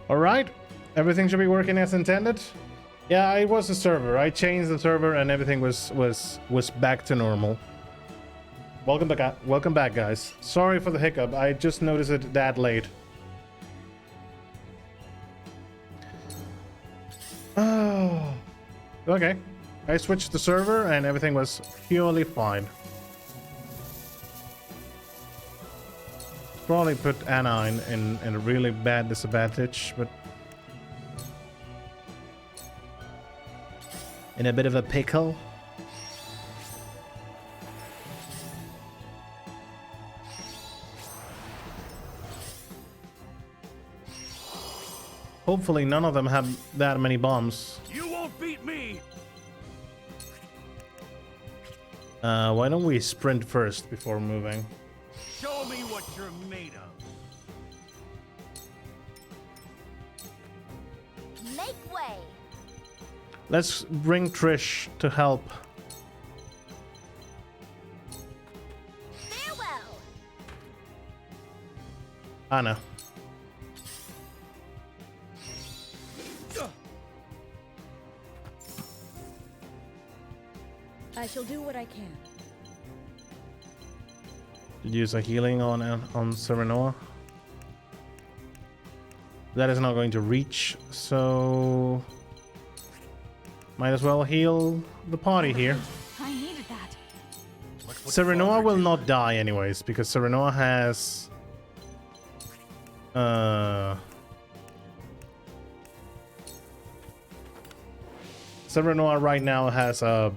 All right, everything should be working as intended. Yeah, it was a server. I changed the server and everything was back to normal. Welcome back, guys. Sorry for the hiccup. I just noticed it that late. Oh, okay. I switched the server and everything was purely fine. Probably put Anna in a really bad disadvantage, but in a bit of a pickle. Hopefully none of them have that many bombs. You won't beat me. Why don't we sprint first before moving? Show me what you're made of. Make way. Let's bring Trish to help. Farewell. Anna. I shall do what I can. Use a healing on Serenoa. That is not going to reach, so might as well heal the party here. I needed that. Serenoa will not die anyways, because Serenoa has Serenoa right now has a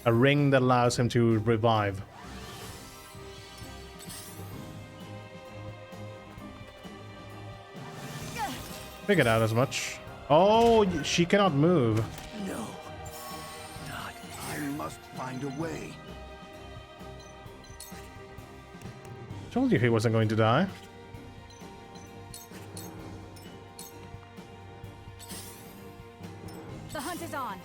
ring that allows him to revive. Figured out as much. Oh, she cannot move. No, not. I must find a way. Told you he wasn't going to die. The hunt is on.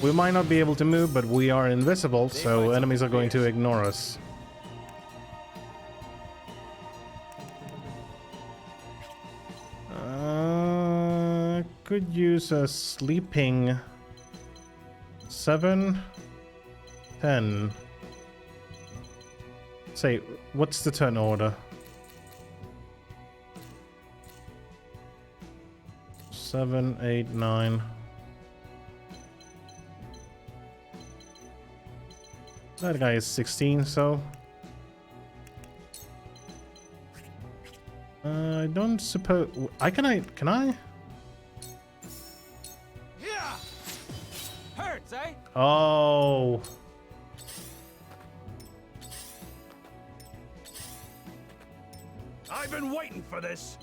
We might not be able to move, but we are invisible, so enemies are going to ignore us. Could use a sleeping 7, 10. Say, what's the turn order? 7, 8, 9. That guy is 16, so I don't suppose can I? Yeah. Hurts, eh? Oh. I've been waiting for this.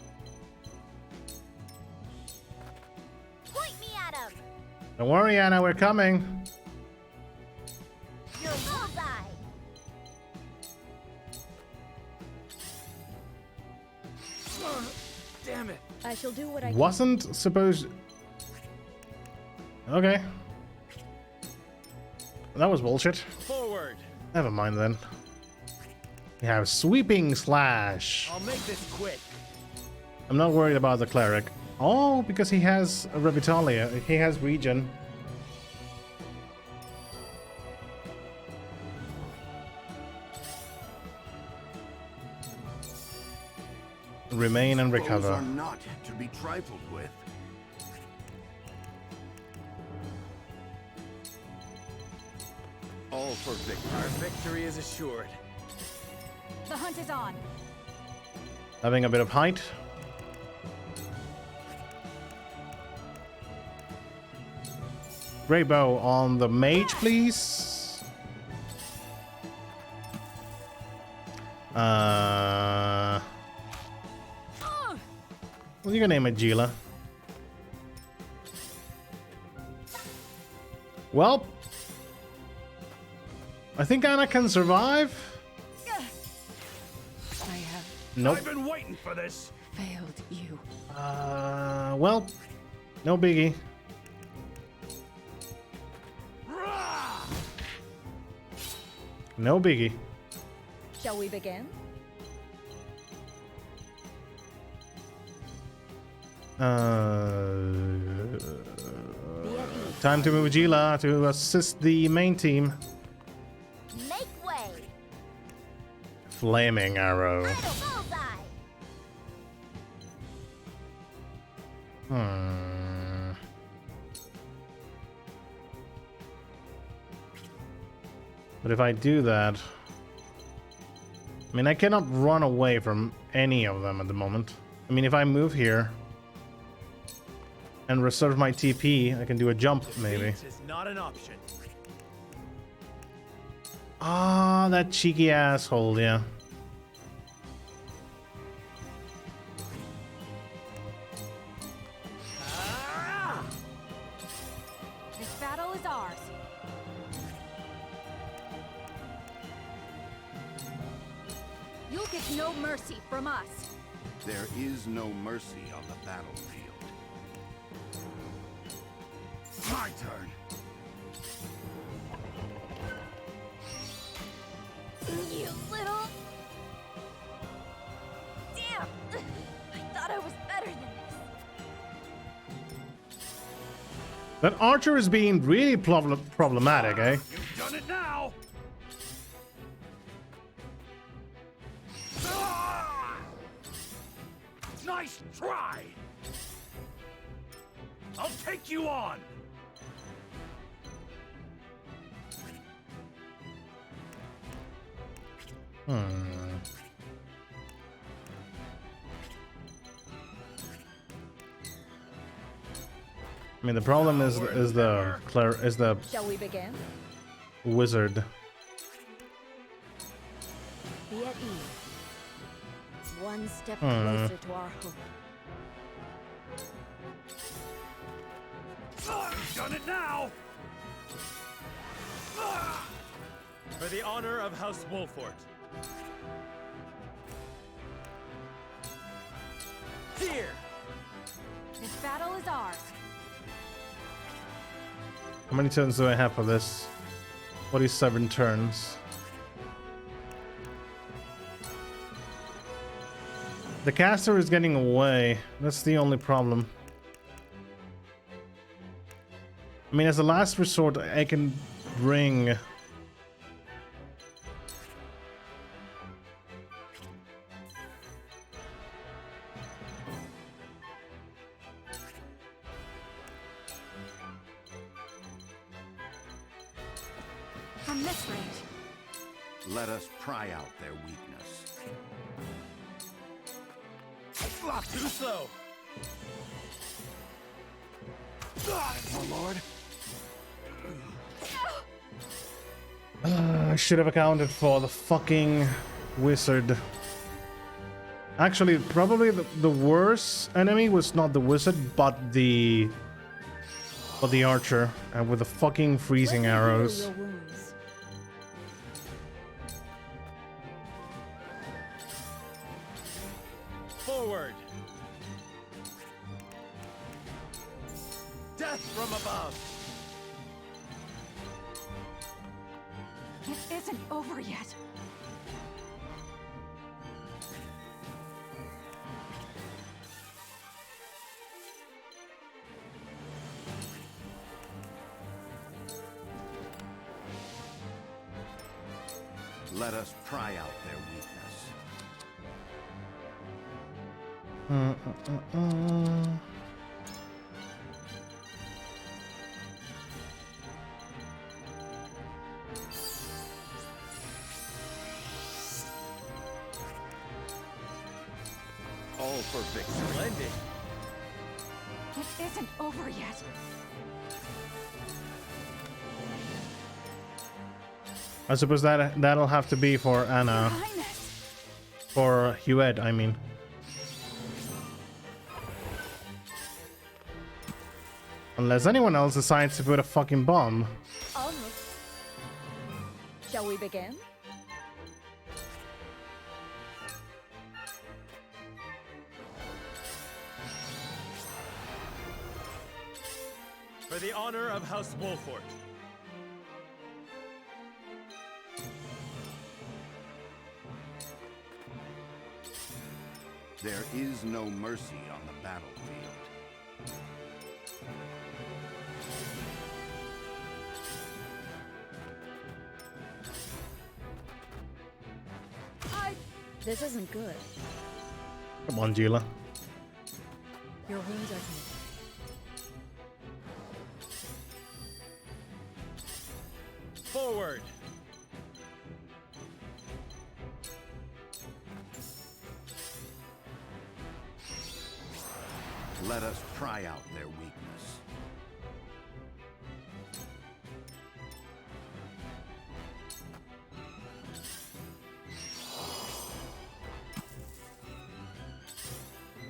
Point me at him. Don't worry, Anna, we're coming. You're bullseye. Damn it. I shall do what I can. Wasn't supposed. Okay. That was bullshit. Forward. Never mind then. We have sweeping slash. I'll make this quick. I'm not worried about the cleric. Oh, because he has a Revitalia. He has regen. Remain and Those recover. are not to be trifled with. All for victory. Our victory is assured. The hunt is on. Having a bit of height. Grey bow on the mage, please. Well, you can name it Gila. Well, I think Anna can survive. I have Nope. I've been waiting for this. failed you. Well, no biggie. Rah! No biggie. Shall we begin? Be at ease. Time to move Gila to assist the main team. Make way. Flaming arrow. Bullseye. But if I do that, I mean, I cannot run away from any of them at the moment. I mean, if I move here and reserve my TP, I can do a jump, maybe. Defeat is not an option. Ah, that cheeky asshole, yeah. This battle is ours. You'll get no mercy from us. There is no mercy on the battlefield. My turn. You little. Damn. I thought I was better than this. That archer is being really problematic, eh? You've done it now. Nice try. I'll take you on. I mean, the problem is the Shall we begin? wizard. Be at ease. One step closer to our hope. You've done it now. For the honor of House Wolfort. Here. This battle is ours. How many turns do I have for this? 47 turns. The caster is getting away. That's the only problem. I mean, as a last resort, I can bring... From this range. Let us pry out their weakness. Too slow. My lord. I should have accounted for the fucking wizard. Actually, probably the worst enemy was not the wizard, but the archer, and with the fucking freezing Let me heal arrows. your wounds. Forward. Death from above. It isn't over yet. Let us pry out their weakness. All for victory. Splendid. It isn't over yet. I suppose that'll have to be for Your Anna, Highness. for Hued, I mean. Unless anyone else decides to put a fucking bomb. Almost. Shall we begin? For the honor of House Wolfort. There is no mercy on the battlefield. This isn't good. Come on, Gila. Your wounds are healed. Forward. Let us pry out their weakness.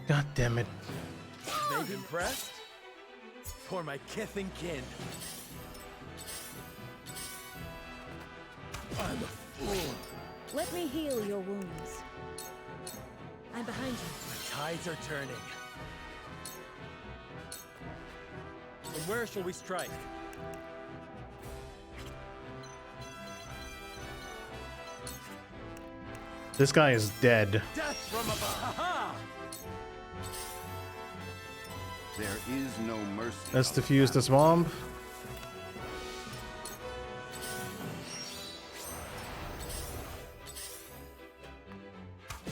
God damn it. Maybe impressed? For my kith and kin. I'm a fool. Let me heal your wounds. I'm behind you. The tides are turning. And where shall we strike? This guy is dead. Death from above! Ha-ha! There is no mercy. Let's on the defuse this bomb.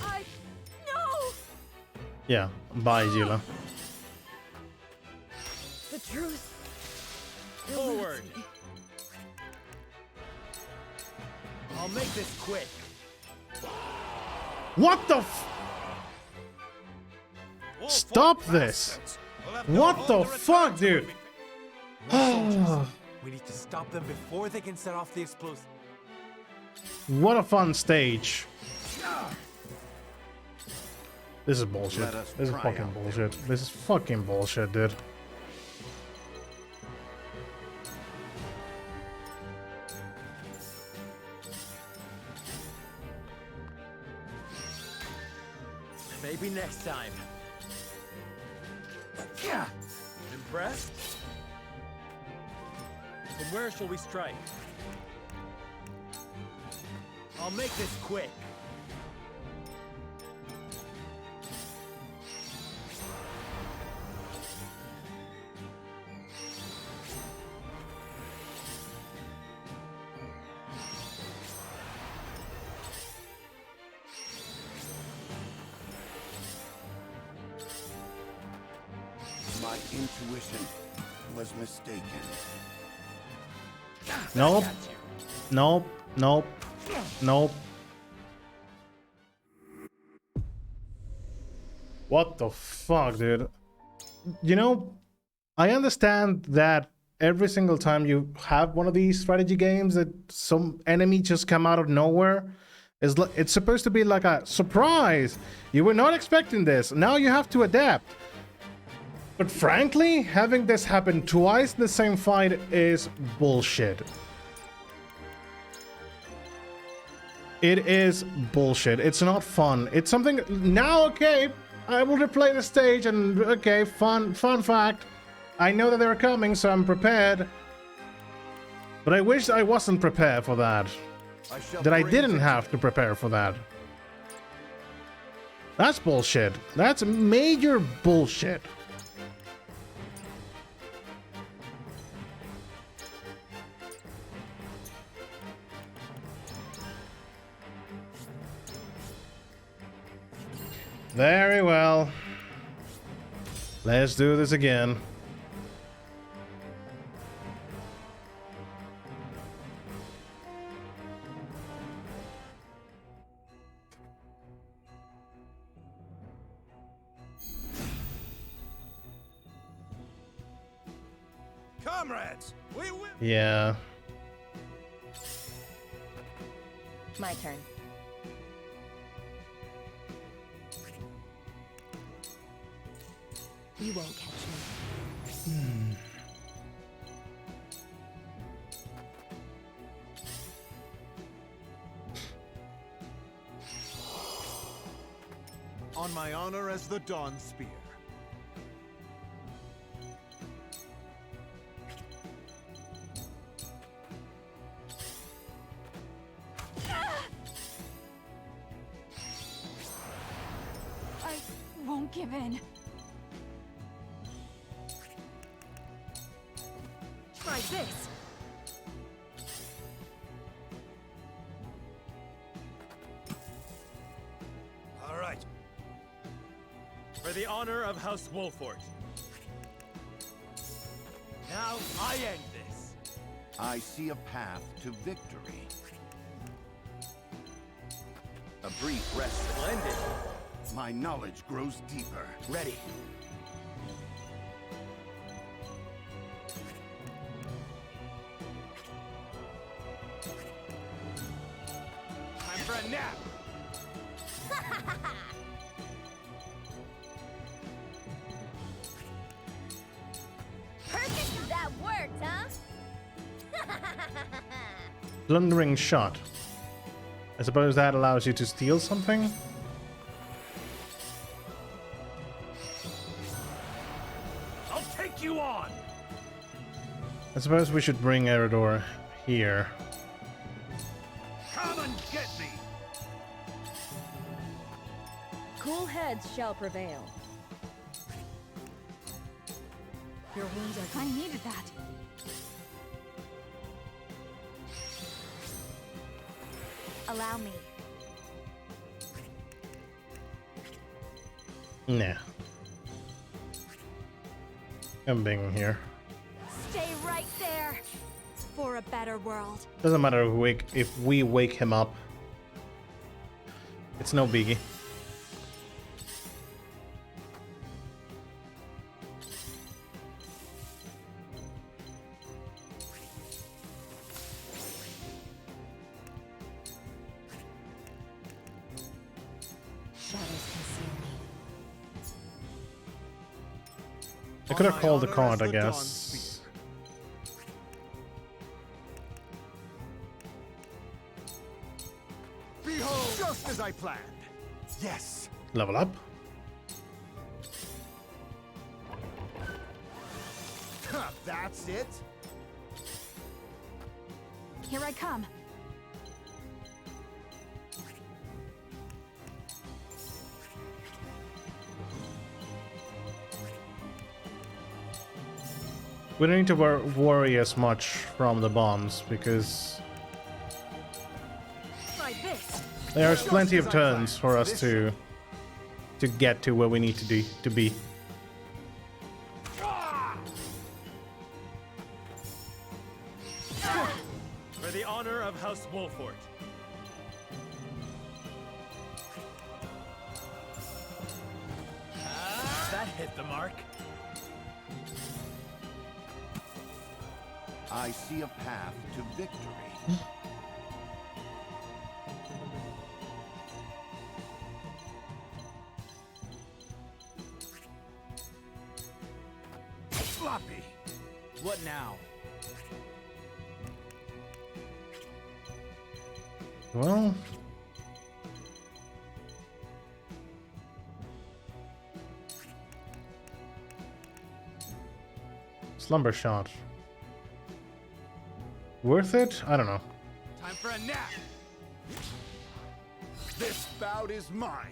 No! Yeah, bye, Gila. The truth. Forward. I'll make this quick. What the f— Stop this! What the fuck, dude? We need to stop them before they can set off the explosive. What a fun stage. This is bullshit. Let us This is pry fucking out their bullshit. This is fucking bullshit, dude. Maybe next time. Impressed? Then where shall we strike? I'll make this quick. My intuition was mistaken. Nope. Nope. Nope. Nope. What the fuck, dude? You know, I understand that every single time you have one of these strategy games that some enemy just come out of nowhere, it's supposed to be like a surprise. You were not expecting this. Now you have to adapt. But frankly, having this happen twice in the same fight is bullshit. It is bullshit. It's not fun. It's something now, okay, I will replay the stage and okay, fun fact. I know that they're coming, so I'm prepared. But I wish I wasn't prepared for that. That I didn't have to prepare for that. That's bullshit. That's major bullshit. Very well. Let's do this again. Comrades, we will. Yeah. My turn. You won't catch me. On my honor as the Dawn Spear. give in. Try this. All right. For the honor of House Wolfort. Now I end this. I see a path to victory. A brief rest. Splendid. My knowledge grows deeper. Ready. Time for a nap. Perfect. That worked, huh? Blundering shot. I suppose that allows you to steal something? I'll take you on. I suppose we should bring Eridor here. Come and get me! Cool heads shall prevail. Your wounds are. I needed that. Allow me. Nah. I'm being here. Stay right there. For a better world. Doesn't matter if we wake him up. It's no biggie. Shadows conceal me. I could have On my called the honor card, as I the Dawn guess. Speaker. Behold, just as I planned. Yes. Level up. That's it. Here I come. We don't need to worry as much from the bombs because Try this. there's Just plenty as of I turns planned. for us to get to where we need to be. For the honor of House Wolfort. That hit the mark. I see a path to victory. Sloppy. What now? Well, slumber shot. Worth it? I don't know. Time for a nap. This bout is mine.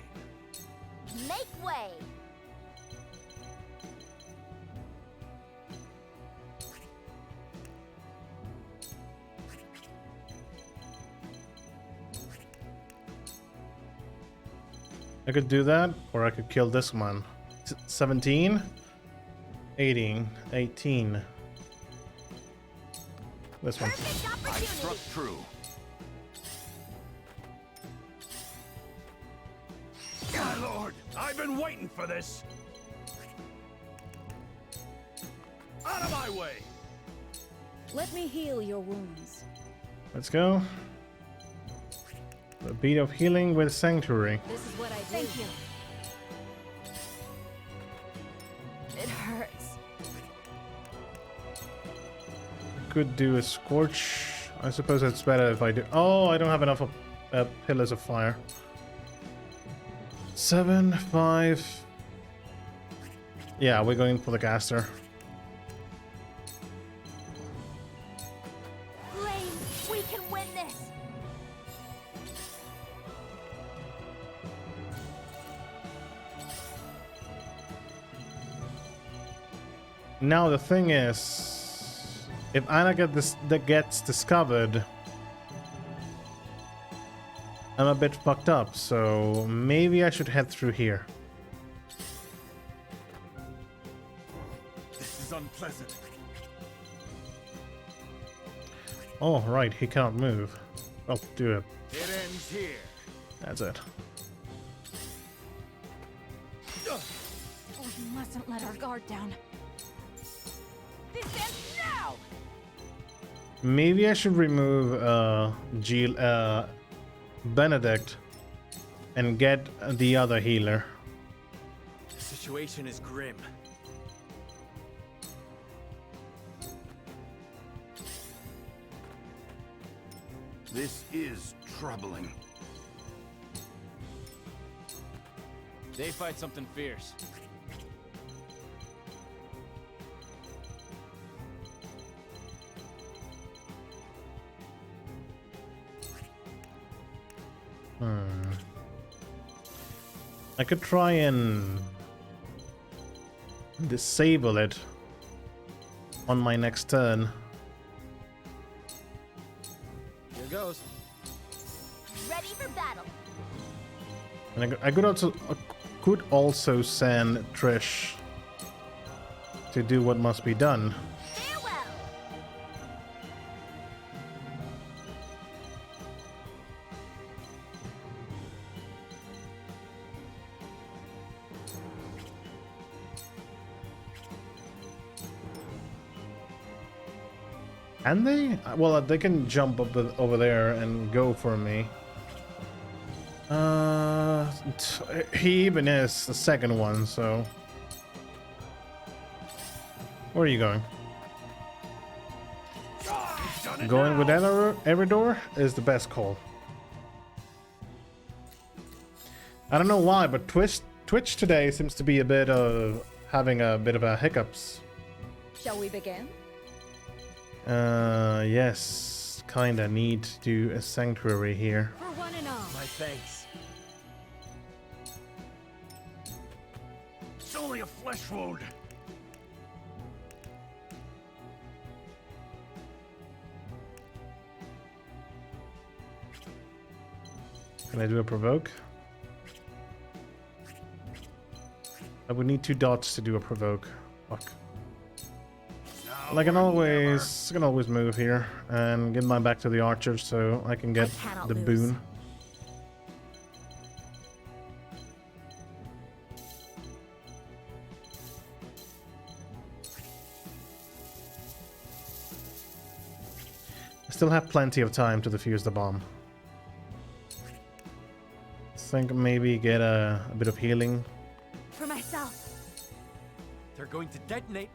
Make way. I could do that, or I could kill this one. 17, 18, 18. This one. Perfect I opportunity. struck true. My lord, I've been waiting for this. Out of my way. Let me heal your wounds. Let's go. The beat of healing with sanctuary. This is what I do. Thank you. It hurts. Could do a scorch. I suppose it's better if I do. Oh, I don't have enough of pillars of fire. 7, 5. Yeah, we're going for the caster. Flame, we can win this. Now the thing is, if Anna gets discovered, I'm a bit fucked up, so maybe I should head through here. This is unpleasant. Oh, right, he cannot move. Well, do it. It ends here. That's it. We mustn't let our guard down. This ends now! Maybe I should remove Benedict and get the other healer. The situation is grim. This is troubling. They fight something fierce. I could try and disable it on my next turn. Here goes. Ready for battle. And I could also send Trish to do what must be done. Farewell. Can they? Well, they can jump up over there and go for me. He even is the second one, so... Where are you going? Going with every door is the best call. I don't know why, but Twitch today seems to be a bit of... having a bit of a hiccups. Shall we begin? Yes. Kinda need to do a sanctuary here. For one and all. My thanks. It's only a flesh wound. Can I do a provoke? I would need 2 dots to do a provoke. Fuck. Well, I can always move here and get my back to the archers so I can get cannot the lose. boon. I still have plenty of time to defuse the bomb. Think maybe get a bit of healing. For myself. They're going to detonate.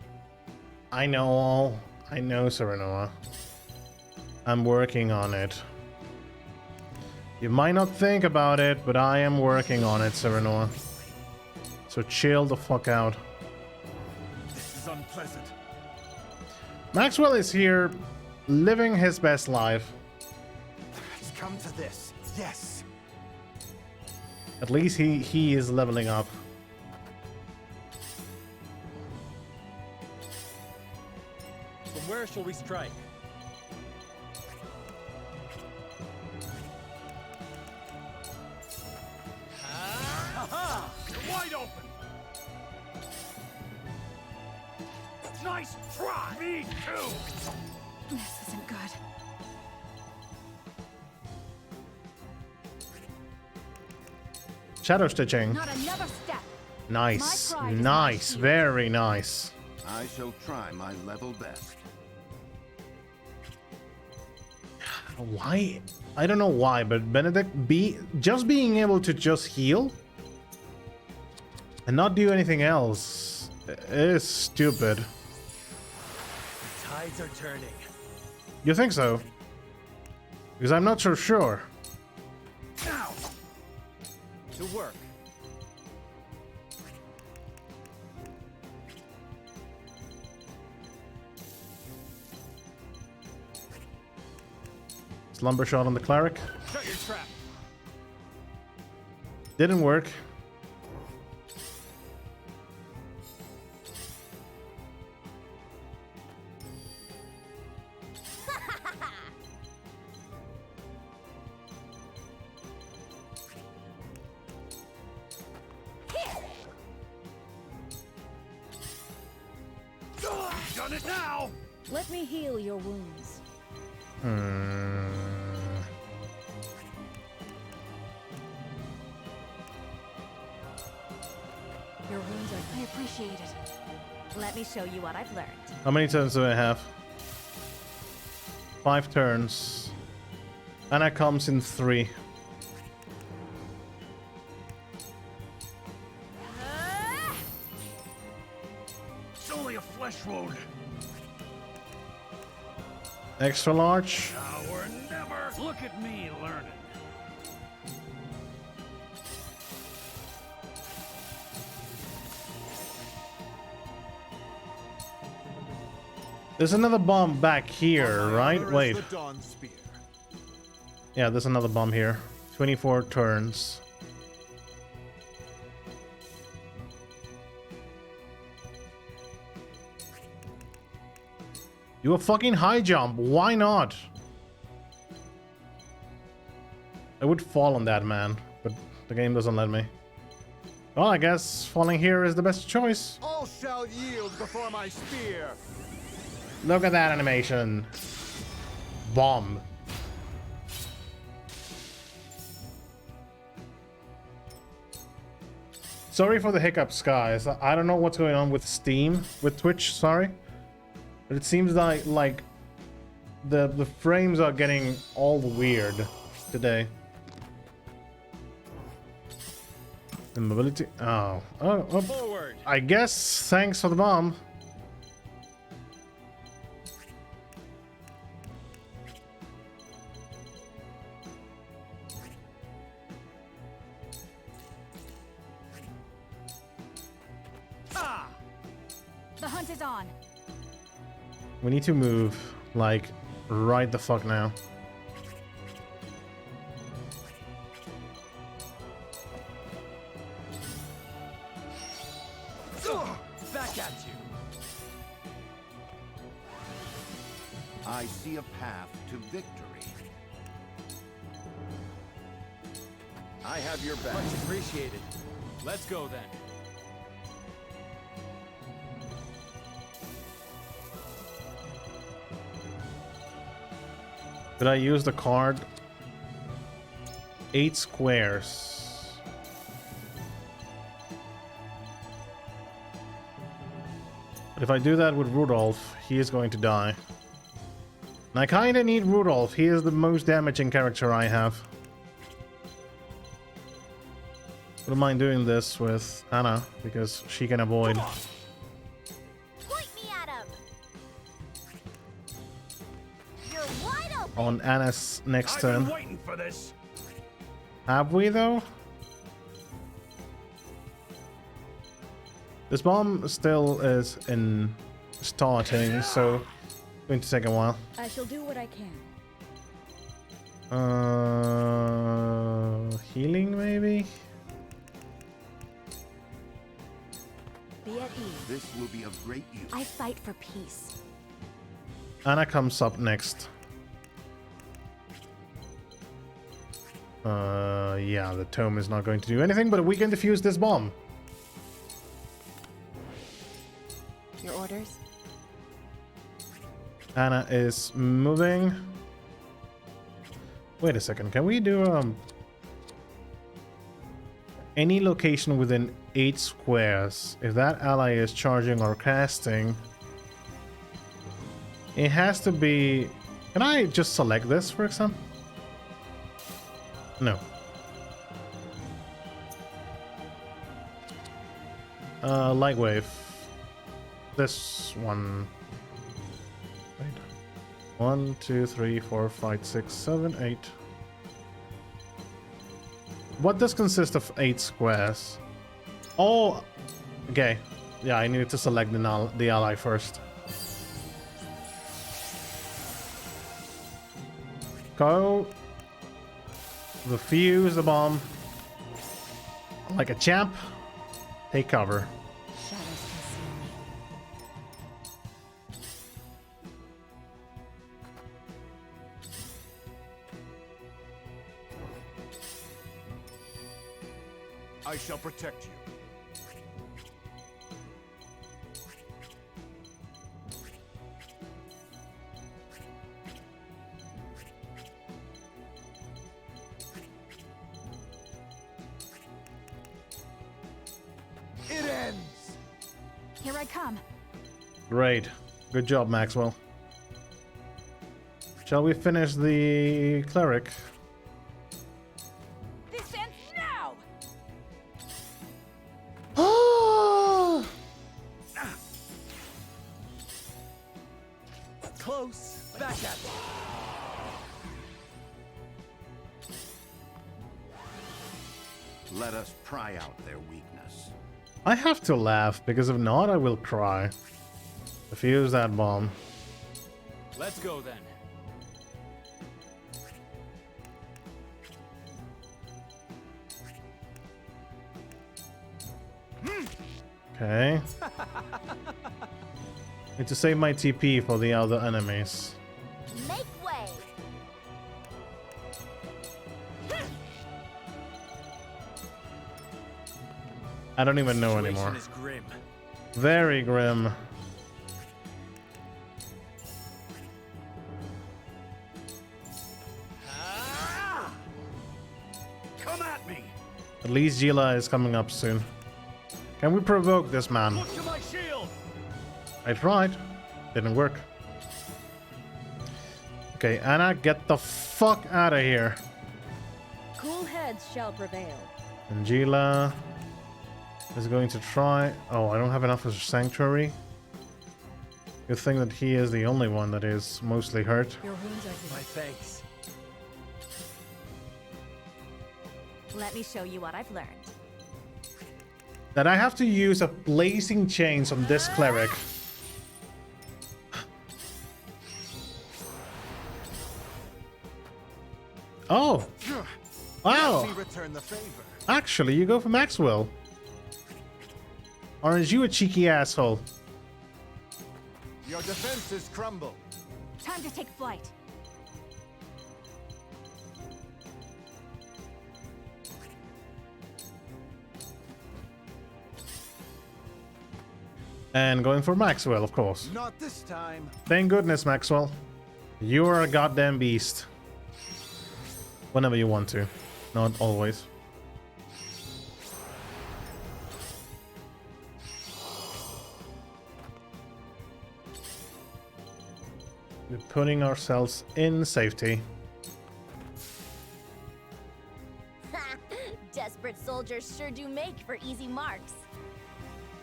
I know, Serenoa. I'm working on it. You might not think about it, but I am working on it, Serenoa. So chill the fuck out. This is unpleasant. Maxwell is here, living his best life. It's come to this. Yes. At least he is leveling up. From where shall we strike? Aha! You're wide open. Nice try. Me too. This isn't good. Shadow stitching. Not another step. Nice. My pride is my Nice. shield. Very nice. I shall try my level best. Why? I don't know why, but Benedict just being able to just heal and not do anything else is stupid. The tides are turning. You think so? Because I'm not so sure. Now! To work. Slumber shot on the cleric. Shut your trap. Didn't work. On it now! Let me heal your wounds. Your wounds are. I appreciate it. Let me show you what I've learned. How many turns do I have? 5 turns. Anna comes in 3. It's only a flesh wound. Extra large. Now or never. Look at me learning. There's another bomb back here, right? Wait. The Dawn Spear. Yeah, there's another bomb here. 24 turns. Do a fucking high jump. Why not? I would fall on that, man, but the game doesn't let me. Well, I guess falling here is the best choice. All shall yield before my spear. Look at that animation. Bomb. Sorry for the hiccups, guys. I don't know what's going on with Steam, with Twitch, sorry. But it seems like the frames are getting all weird today. The mobility. Oh. Forward. I guess thanks for the bomb. The hunt is on. We need to move, like, right the fuck now. Back at you. I see a path to victory. I have your back. Much appreciated. Let's go then. Did I use the card? 8 squares. But if I do that with Rudolph, he is going to die. And I kinda need Rudolph. He is the most damaging character I have. Wouldn't mind doing this with Anna, because she can avoid. Point me at him. You're wide open. On Anna's next I've turn. been waiting for this. Have we, though? This bomb still is in starting, so it's going to take a while. I shall do what I can. Healing, maybe? Be at ease. This will be of great use. I fight for peace. Anna comes up next. Yeah, the tome is not going to do anything, but we can defuse this bomb. Your orders? Anna is moving. Wait a second, can we do any location within 8 squares? If that ally is charging or casting, it has to be... Can I just select this, for example? No. Light wave. This one. Wait. 1, 2, 3, 4, 5, 6, 7, 8. What does consist of 8 squares? Oh, okay. Yeah, I need to select the ally first. Go. Defuse the bomb. Like a champ. Take cover. Shadows conceal me. I shall protect you. Here I come. Great. Good job, Maxwell. Shall we finish the cleric? This ends now! Oh! Close. Back at it. Let us pry out their weakness. I have to laugh, because if not, I will cry. Defuse that bomb. Let's go then. Okay. Need to save my TP for the other enemies. Make way. I don't even know anymore. Situation is grim. Very grim. Come at me! At least Gila is coming up soon. Can we provoke this man? Look to my shield. I tried. Didn't work. Okay, Anna, get the fuck out of here. Cool heads shall prevail. And Gila is going to try... Oh, I don't have enough of Sanctuary. Good thing that he is the only one that is mostly hurt. Your wounds are My healed. thanks. Let me show you what I've learned. That I have to use a blazing chains on this cleric. Oh! Wow! We return the favor. Actually, you go for Maxwell. Or is you a cheeky asshole? Your defenses crumble. Time to take flight. And going for Maxwell, of course. Not this time. Thank goodness, Maxwell. You are a goddamn beast. Whenever you want to. Not always. We're putting ourselves in safety. Desperate soldiers sure do make for easy marks.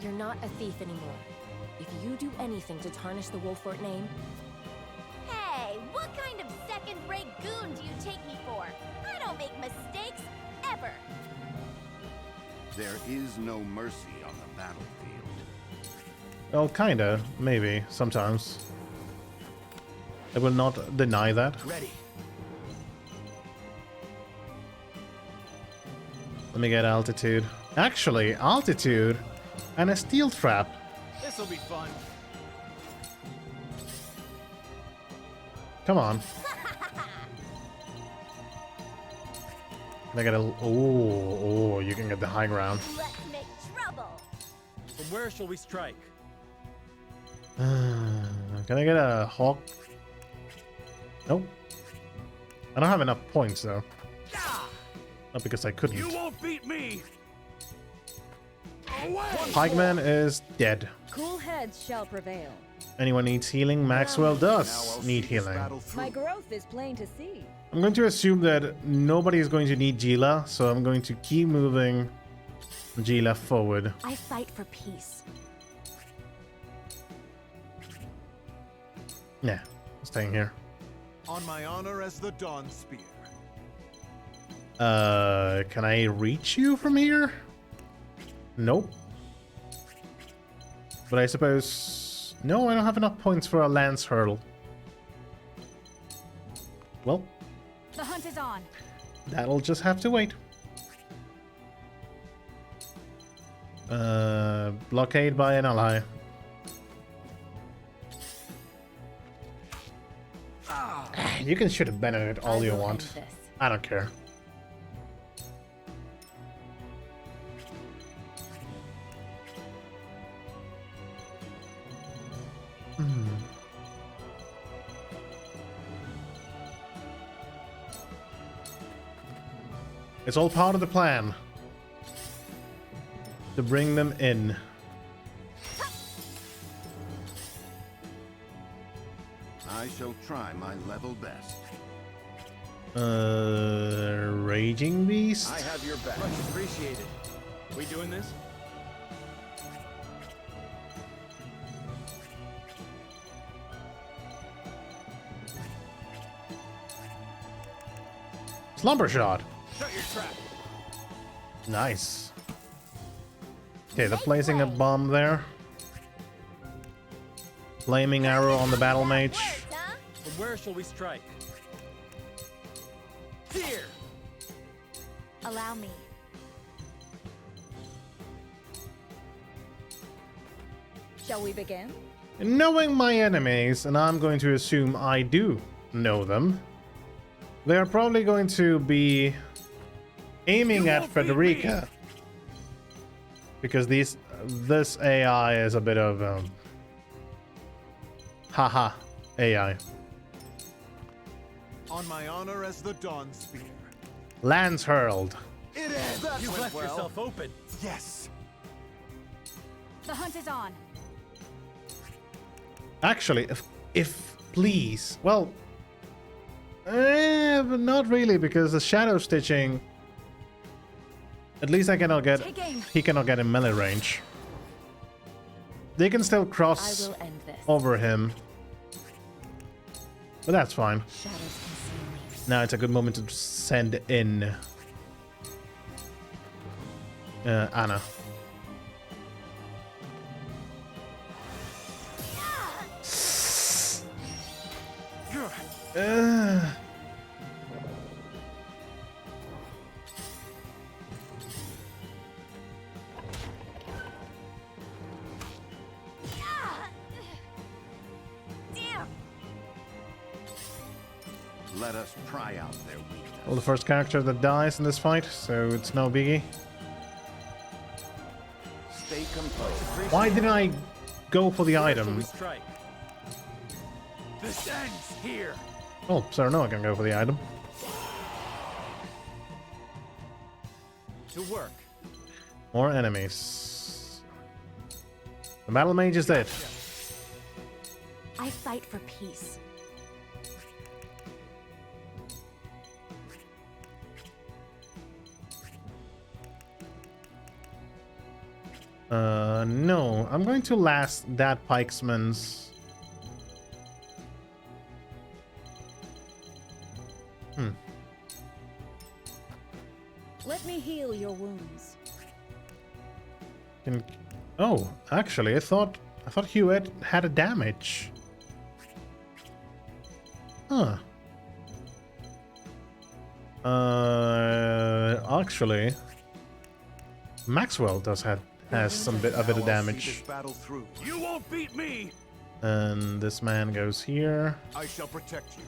You're not a thief anymore. If you do anything to tarnish the Wolfort name, Hey, what kind of second-rate goon do you take me for? I don't make mistakes, ever. There is no mercy on the battlefield. Well, kinda. Maybe. Sometimes. I will not deny that. Ready. Let me get altitude. Actually, altitude and a steel trap. This'll be fun. Come on. Can I get a... Oh, you can get the high ground. Let's make trouble. From where shall we strike? Can I get a hawk? Nope. I don't have enough points, though. Not because I couldn't. You won't beat me. Away. Pikeman is dead. Cool heads shall prevail. Anyone needs healing? Maxwell does need healing. My growth is plain to see. I'm going to assume that nobody is going to need Gila, so I'm going to keep moving Gila forward. I fight for peace. Yeah, staying here. On my honor as the Dawn Spear. Can I reach you from here? Nope. But I suppose... No, I don't have enough points for a lance hurl. Well, The hunt is on. that'll just have to wait. Blockade by an ally. You can shoot a Bennett all you want. This. I don't care. It's all part of the plan. To bring them in. I shall try my level best. Raging Beast? I have your back. Much appreciated. We doing this? Slumber Shot. Shut your trap. Nice. Okay, they're placing a bomb there. Flaming arrow on the battle mage. Works, huh? From where shall we strike? Here. Allow me. Shall we begin? Knowing my enemies, and I'm going to assume I do know them, they are probably going to be aiming at Frederica. Because this AI is a bit of haha AI. On my honor as the Dawn Spear. Lance hurled. It is. That You went left well. yourself open. Yes. The hunt is on. Actually, if please, well, but not really, because the shadow stitching. At least I cannot get. Take aim. He cannot get in melee range. They can still I cross will end this. over him, but that's fine. Shadows consume me. Now it's a good moment to send in Anna. Damn. Let us pry out their weakness. Well, the first character that dies in this fight, so it's no biggie. Stay composed. Why didn't I go for the Where shall item? we strike? This ends here. Oh, so no, I can go for the item. To work. More enemies. The battle mage is dead. I fight for peace. No, I'm going to last that pikesman's. Let me heal your wounds. Can... Oh, actually, I thought Hugh had a damage. Huh. Actually, Maxwell has a bit of damage, Battle through. You won't beat me. and this man goes here. I shall protect you.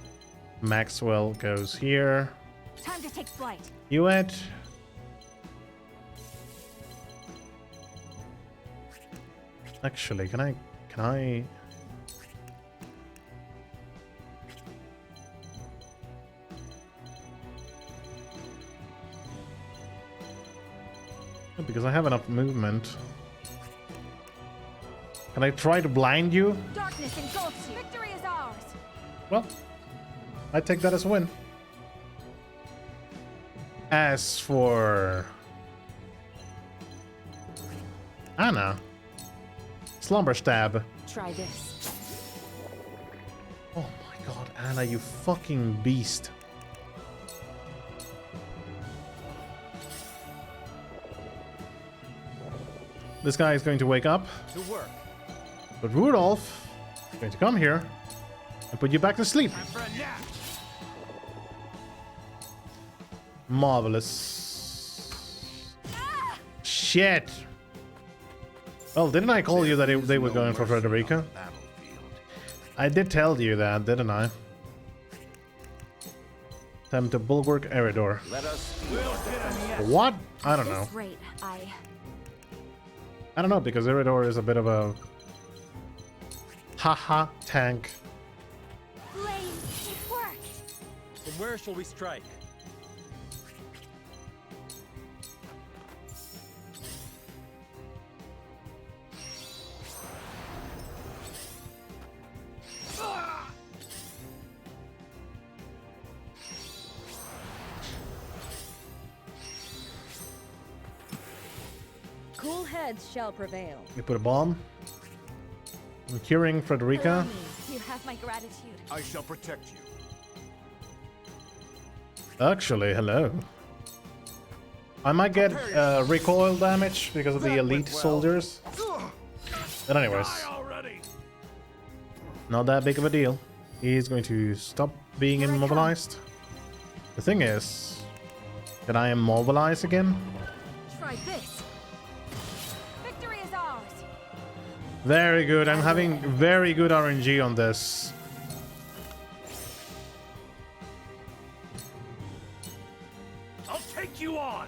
Maxwell goes here. Time to take flight. Hewitt. Actually, can I? Because I have enough movement. Can I try to blind you? Darkness engulfs you. Victory is ours. Well, I take that as a win. As for Anna, slumber stab. Try this. Oh my god, Anna, you fucking beast. This guy is going to wake up, To work. but Rudolph is going to come here and put you back to sleep. I'm for a nap. Marvelous. Shit. Well, didn't I call you that they were going for Frederica? I did tell you that, didn't I? Time to bulwark Eridor. Let us We'll get him yet. What? I don't At know. this rate, I don't know, because Eridor is a bit of a haha tank. Blaze, it worked. From where shall we strike? Cool heads shall prevail. We put a bomb. I'm curing Frederica. You have my gratitude. I shall protect you. Actually, hello. I might get recoil damage because of the elite soldiers. But anyways, not that big of a deal. He's going to stop being immobilized. The thing is, can I immobilize again? Try this. Victory is ours. Very good. I'm having very good RNG on this. I'll take you on.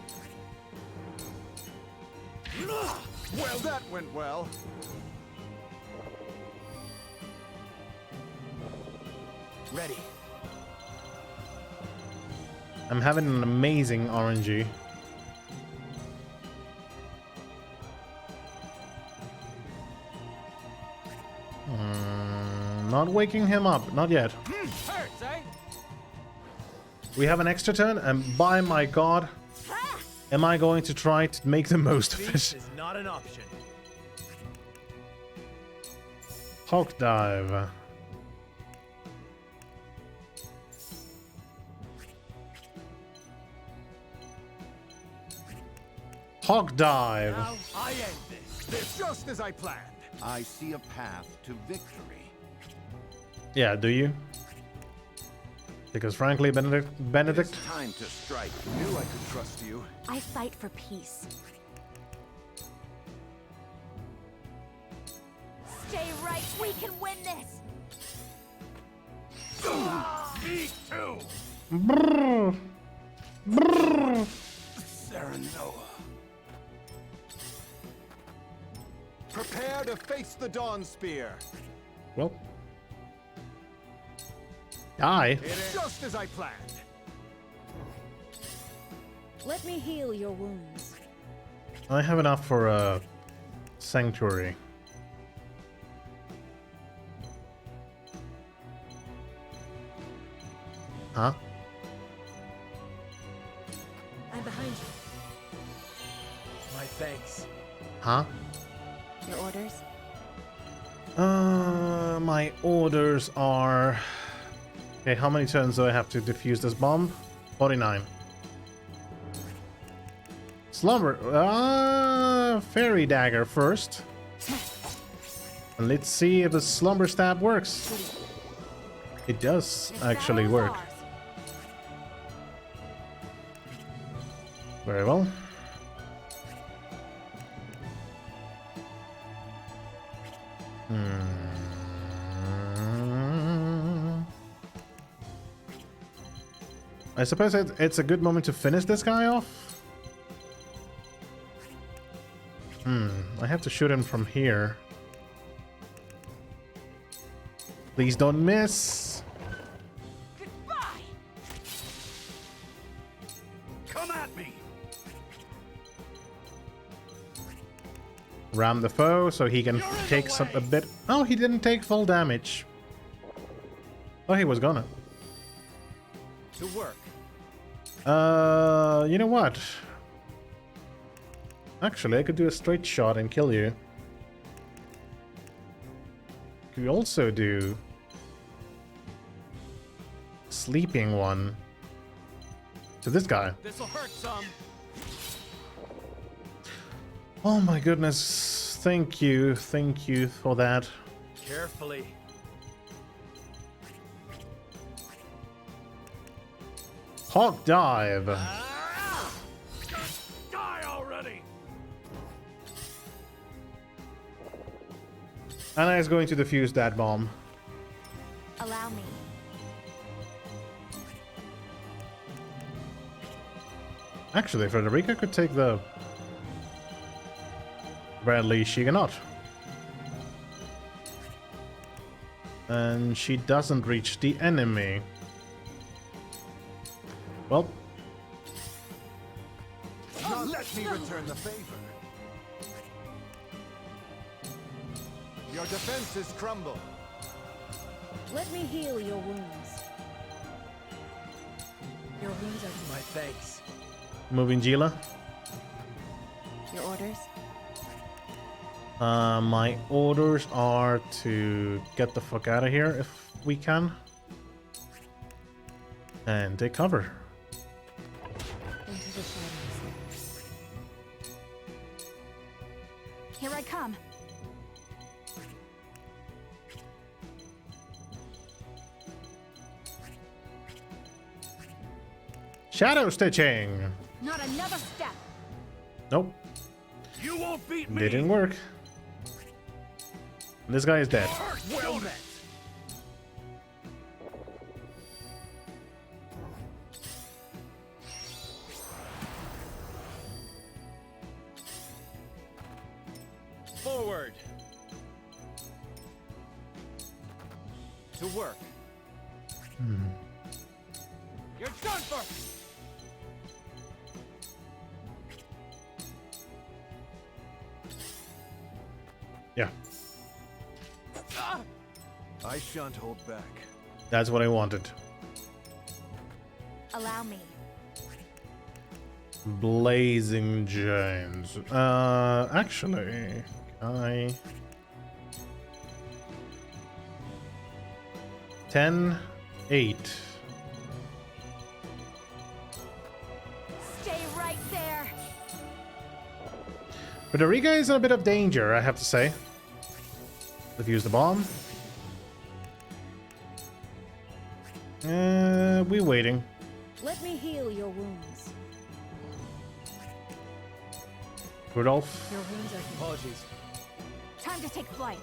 Well, that went well. Ready. I'm having an amazing RNG. Not waking him up. Not yet. Hurts, eh? We have an extra turn, and by my god, am I going to try to make the most of This it. is not an option. Hawk dive. Hawk dive. Now I end this. Just as I planned. I see a path to victory. Yeah, do you? Because frankly, Benedict, It's time to strike. Knew I could trust you. I fight for peace. Stay right, we can win this. Me too. Brrr. Brrr. Serenoa. Prepare to face the Dawn Spear. Well, die. It is just as I planned. Let me heal your wounds. I have enough for a sanctuary. Huh? I'm behind you. My thanks. Huh? Your orders? My orders are... Okay, how many turns do I have to defuse this bomb? 49. Slumber... Fairy Dagger first. And let's see if the Slumber Stab works. It does actually work. Very well. I suppose it's a good moment to finish this guy off. I have to shoot him from here. Please don't miss. Goodbye. Come at me. Ram the foe so he can take a bit. Oh, he didn't take full damage. Oh, he was gonna. To work. You know what? Actually, I could do a straight shot and kill you. Could also do sleeping one to this guy. This'll hurt some. Oh my goodness. Thank you for that. Carefully. Hawk dive. Just die already. Anna is going to defuse that bomb. Allow me. Actually, Frederica could take the... Bradley, she cannot. And she doesn't reach the enemy. Well, Now let me return the favor. Your defenses crumble. Let me heal your wounds. Your wounds are My thanks. moving Gila. Your orders? My orders are to get the fuck out of here if we can. And take cover. Into the shadows. Here I come. Shadow stitching. Not another step. Nope, You won't beat me. didn't work. This guy is dead. Well met. Forward. To work. You're done for. Yeah, I shan't hold back. that's what I wanted. Allow me. Blazing Jones. Actually, I 10, 8. Stay right there. Federica is in a bit of danger, I have to say. Defuse the bomb. We waiting. Let me heal your wounds. Rudolph. Your wounds are healed. Apologies. Time to take flight.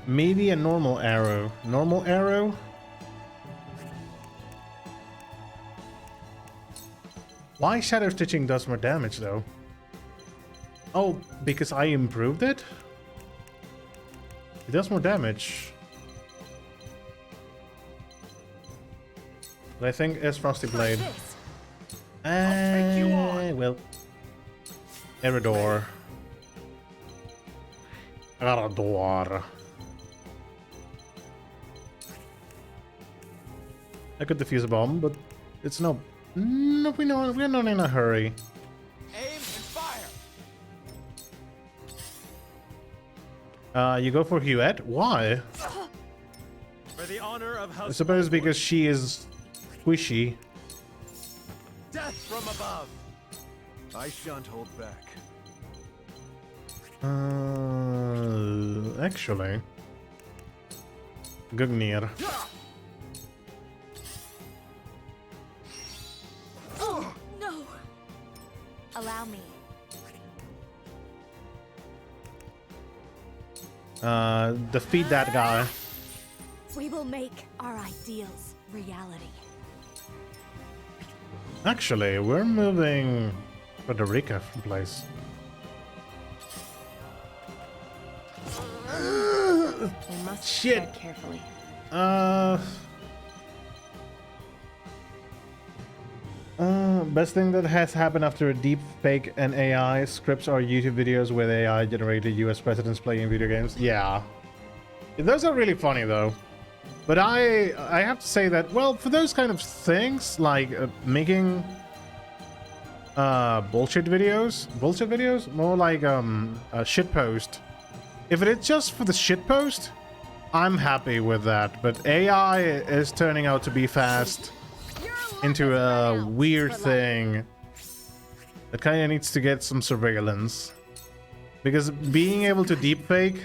Maybe a normal arrow. Normal arrow? Why shadow stitching does more damage though? Oh, because I improved it? It does more damage. But I think it's Frosty Blade. This. take you on. Well. Eridor. Eridor. I could defuse a bomb, but it's no. No, we're not in a hurry. Aim and fire. You go for Huette? Why? For the honor of House. I suppose because she is squishy. Death from above. I shan't hold back. Actually. Gugnir. No. Allow me. Defeat that guy. We will make our ideals reality. Actually, we're moving Federica from place. They must Shit. tread carefully. Best thing that has happened after a deep fake and AI scripts are YouTube videos with AI generated US presidents playing video games. Yeah. Those are really funny though. But I have to say that, well, for those kind of things, like making bullshit videos, more like a shitpost. If it is just for the shitpost, I'm happy with that. But AI is turning out to be fast into a weird thing that kind of needs to get some surveillance. Because being able to deepfake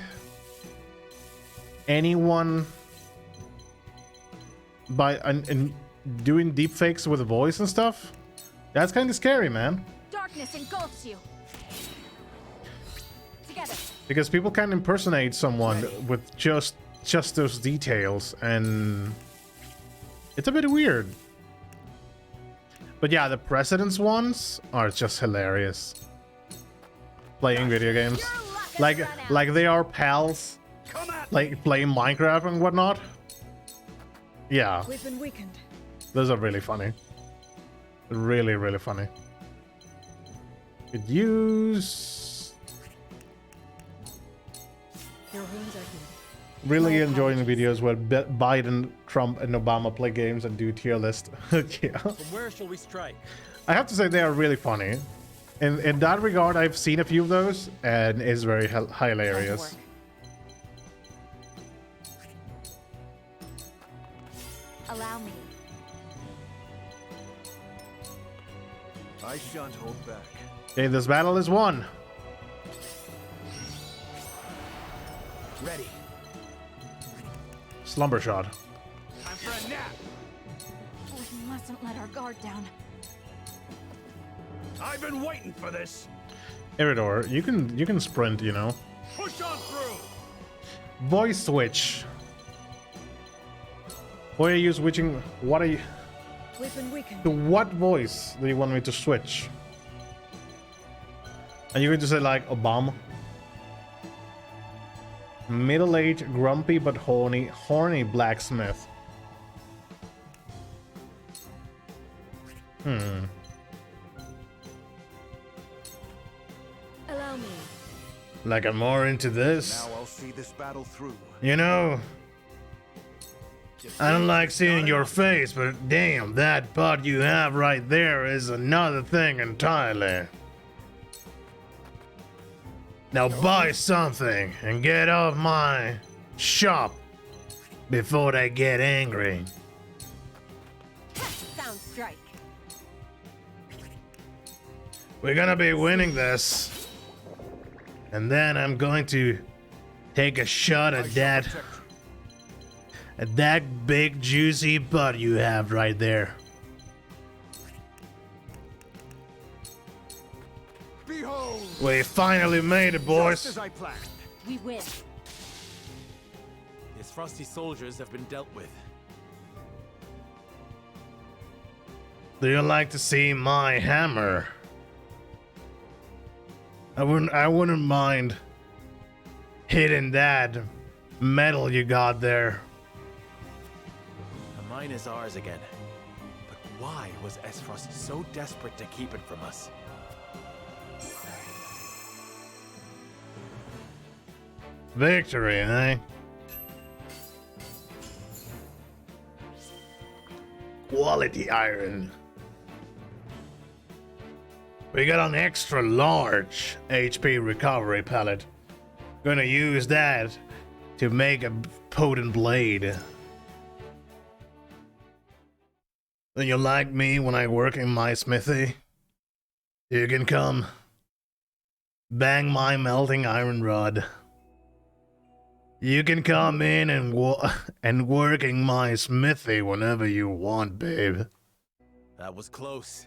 anyone by and doing deepfakes with a voice and stuff, that's kind of scary, man. Darkness engulfs you. Together. Because people can impersonate someone with just those details, and it's a bit weird. But yeah, the president's ones are just hilarious. Playing video games, like they are pals, like playing Minecraft and whatnot. Yeah, We've been weakened. those are really funny. Really, really funny. Could use. Your wounds are healed. Really My enjoying apologies. videos where Biden, Trump, and Obama play games and do tier list. Yeah. From where shall we strike? I have to say they are really funny. In that regard, I've seen a few of those, and it's very hilarious. Allow me. I shan't hold back. Okay, this battle is won. Ready. Slumber shot. Time for a nap. We mustn't let our guard down. I've been waiting for this. Iridor, you can sprint, you know. Push on through. Voice switch. What are you switching? What are you? Weapon weakened. To what voice do you want me to switch? Are you going to say like Obama? Middle-aged, grumpy but horny blacksmith. Allow me. Like I'm more into this. Now I'll see this battle through. You know, I don't like seeing your face, but damn, that butt you have right there is another thing entirely. Now buy something and get off my shop before they get angry. Sound strike. We're gonna be winning this. And then I'm going to take a shot at that big juicy butt you have right there. Behold! We finally made it, Just boys. as I planned. We win. His frosty soldiers have been dealt with. Do you like to see my hammer? I wouldn't mind hitting that metal you got there. The mine is ours again. But why was Esfrost so desperate to keep it from us? Victory, eh? Quality iron. We got an extra large HP recovery pellet. Gonna use that to make a potent blade. Do you like me when I work in my smithy? You can come bang my melting iron rod. You can come in and work in my smithy whenever you want, babe. That was close.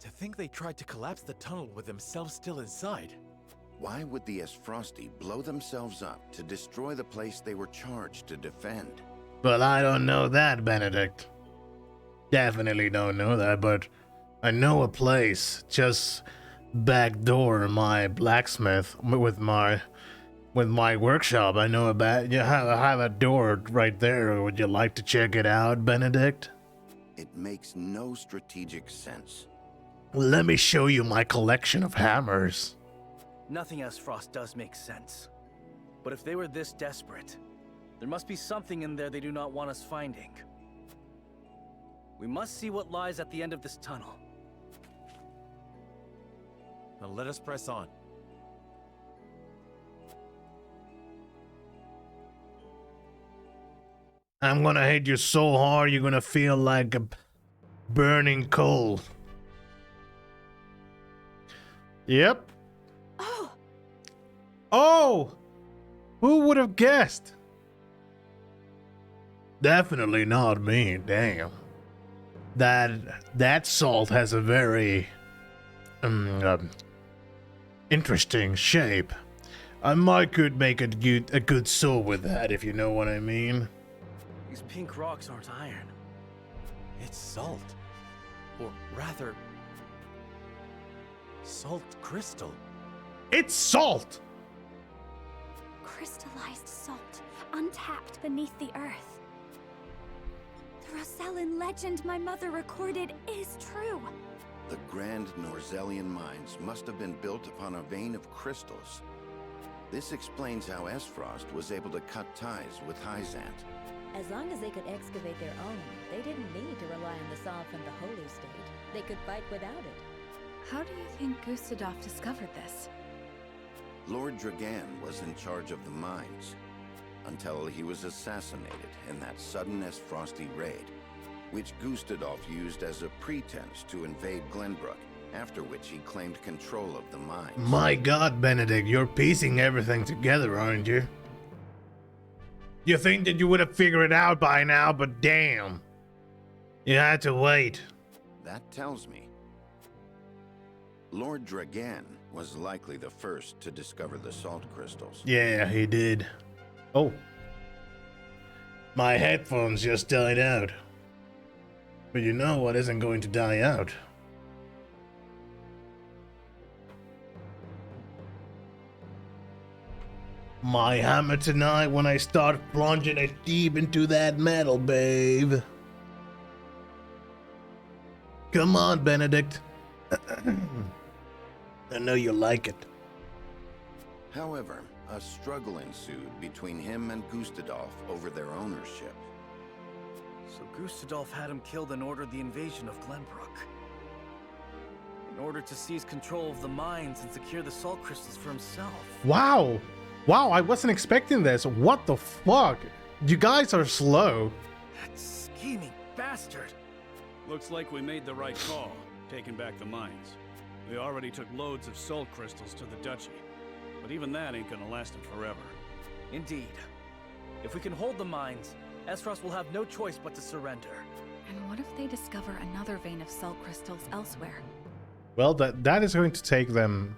To think they tried to collapse the tunnel with themselves still inside. Why would the Esfrosti blow themselves up to destroy the place they were charged to defend? Well, I don't know that, Benedict. Definitely don't know that, but I know a place just back door my blacksmith with my workshop. I know about. I have a door right there. Would you like to check it out, Benedict? It makes no strategic sense. Let me show you my collection of hammers. Nothing as Frost does make sense. But if they were this desperate, there must be something in there they do not want us finding. We must see what lies at the end of this tunnel. Now let us press on. I'm gonna hit you so hard you're gonna feel like a burning coal. Yep. Oh! Who would have guessed? Definitely not me, damn. That salt has a very interesting shape. I could make a good sword with that, if you know what I mean. These pink rocks aren't iron. It's salt. Or rather, salt crystal. It's salt! Crystallized salt, untapped beneath the earth. The Rosellan legend my mother recorded is true. The grand Norzellian mines must have been built upon a vein of crystals. This explains how Esfrost was able to cut ties with Hyzant. As long as they could excavate their own, they didn't need to rely on the salt from the Holy State. They could fight without it. How do you think Gustadolf discovered this? Lord Dragan was in charge of the mines, until he was assassinated in that sudden Esfrosty raid, which Gustadolf used as a pretense to invade Glenbrook, after which he claimed control of the mines. My God, Benedict, you're piecing everything together, aren't you? You think that you would have figured it out by now, but damn. You had to wait. That tells me Lord Dragan was likely the first to discover the salt crystals. Yeah, he did. Oh. My headphones just died out. But you know what isn't going to die out? My hammer tonight when I start plunging it deep into that metal, babe. Come on, Benedict. I know you like it. However, a struggle ensued between him and Gustadolf over their ownership. So Gustadolf had him killed and ordered the invasion of Glenbrook. In order to seize control of the mines and secure the salt crystals for himself. Wow. Wow, I wasn't expecting this. What the fuck? You guys are slow. That scheming bastard. Looks like we made the right call, taking back the mines. We already took loads of salt crystals to the duchy, but even that ain't gonna last them forever. Indeed. If we can hold the mines, Esfrost will have no choice but to surrender. And what if they discover another vein of salt crystals elsewhere? Well, that is going to take them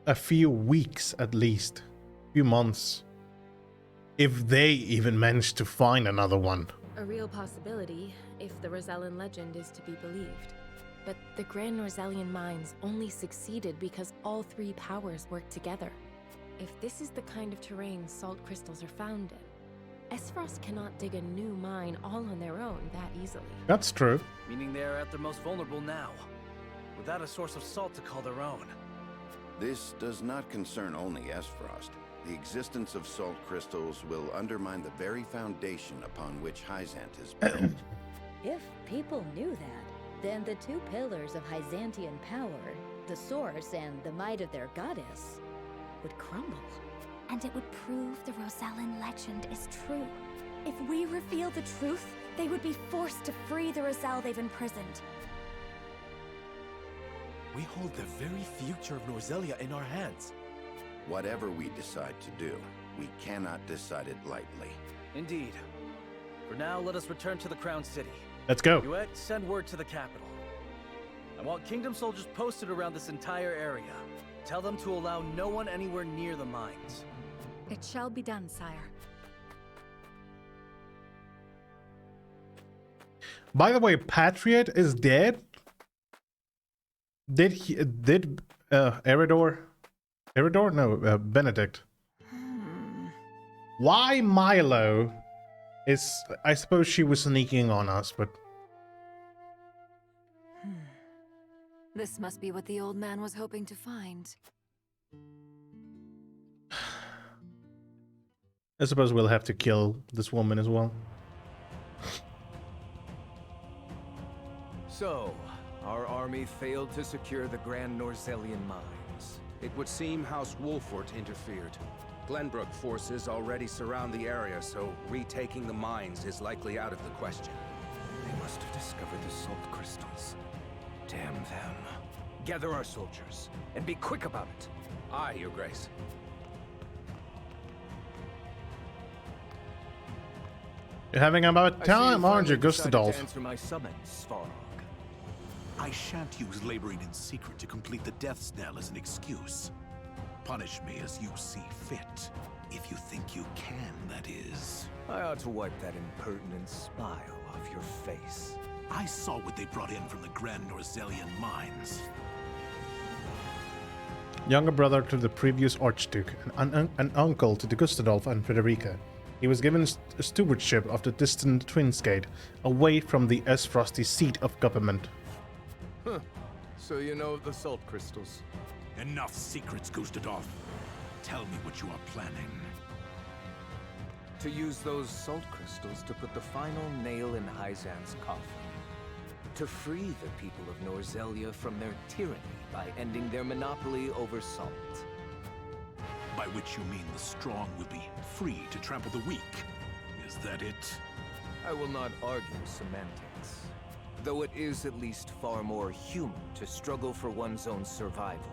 a few weeks at least, a few months, if they even manage to find another one. A real possibility, if the Rosellan legend is to be believed. But the Grand Rosellian mines only succeeded because all three powers worked together. If this is the kind of terrain salt crystals are found in, Esfrost cannot dig a new mine all on their own that easily. That's true. Meaning they are at their most vulnerable now, without a source of salt to call their own. This does not concern only Esfrost. The existence of salt crystals will undermine the very foundation upon which Hyzant is built. If people knew that, then the two pillars of Hyzantian power, the source and the might of their goddess, would crumble. And it would prove the Rosellan legend is true. If we reveal the truth, they would be forced to free the Rosell they've imprisoned. We hold the very future of Norzelia in our hands. Whatever we decide to do, we cannot decide it lightly. Indeed. For now, let us return to the Crown City. Let's go. Duet, send word to the capital. I want Kingdom soldiers posted around this entire area. Tell them to allow no one anywhere near the mines. It shall be done, sire. By the way, Patriot is dead. Did Eridor? No, Benedict. Why Milo is... I suppose she was sneaking on us, but... This must be what the old man was hoping to find. I suppose we'll have to kill this woman as well. So, our army failed to secure the Grand Norzellian mines. It would seem House Wolfort interfered. Glenbrook forces already surround the area, so retaking the mines is likely out of the question. They must have discovered the salt crystals. Damn them. Gather our soldiers, and be quick about it. Aye, Your Grace. You're having about time, aren't you, Gustadolf? To answer my summons, Svarog. I shan't use laboring in secret to complete the death knell as an excuse. Punish me as you see fit. If you think you can, that is. I ought to wipe that impertinent smile off your face. I saw what they brought in from the Grand Norzellian mines. Younger brother to the previous Archduke, an uncle to the Gustadolf and Frederica. He was given a stewardship of the distant Twinsgate, away from the Esfrosty seat of government. Huh. So you know of the salt crystals? Enough secrets, Gustadolf. Tell me what you are planning. To use those salt crystals to put the final nail in Hyzan's coffin. To free the people of Norzelia from their tyranny by ending their monopoly over salt. By which you mean the strong will be free to trample the weak. Is that it? I will not argue semantics. Though it is at least far more human to struggle for one's own survival,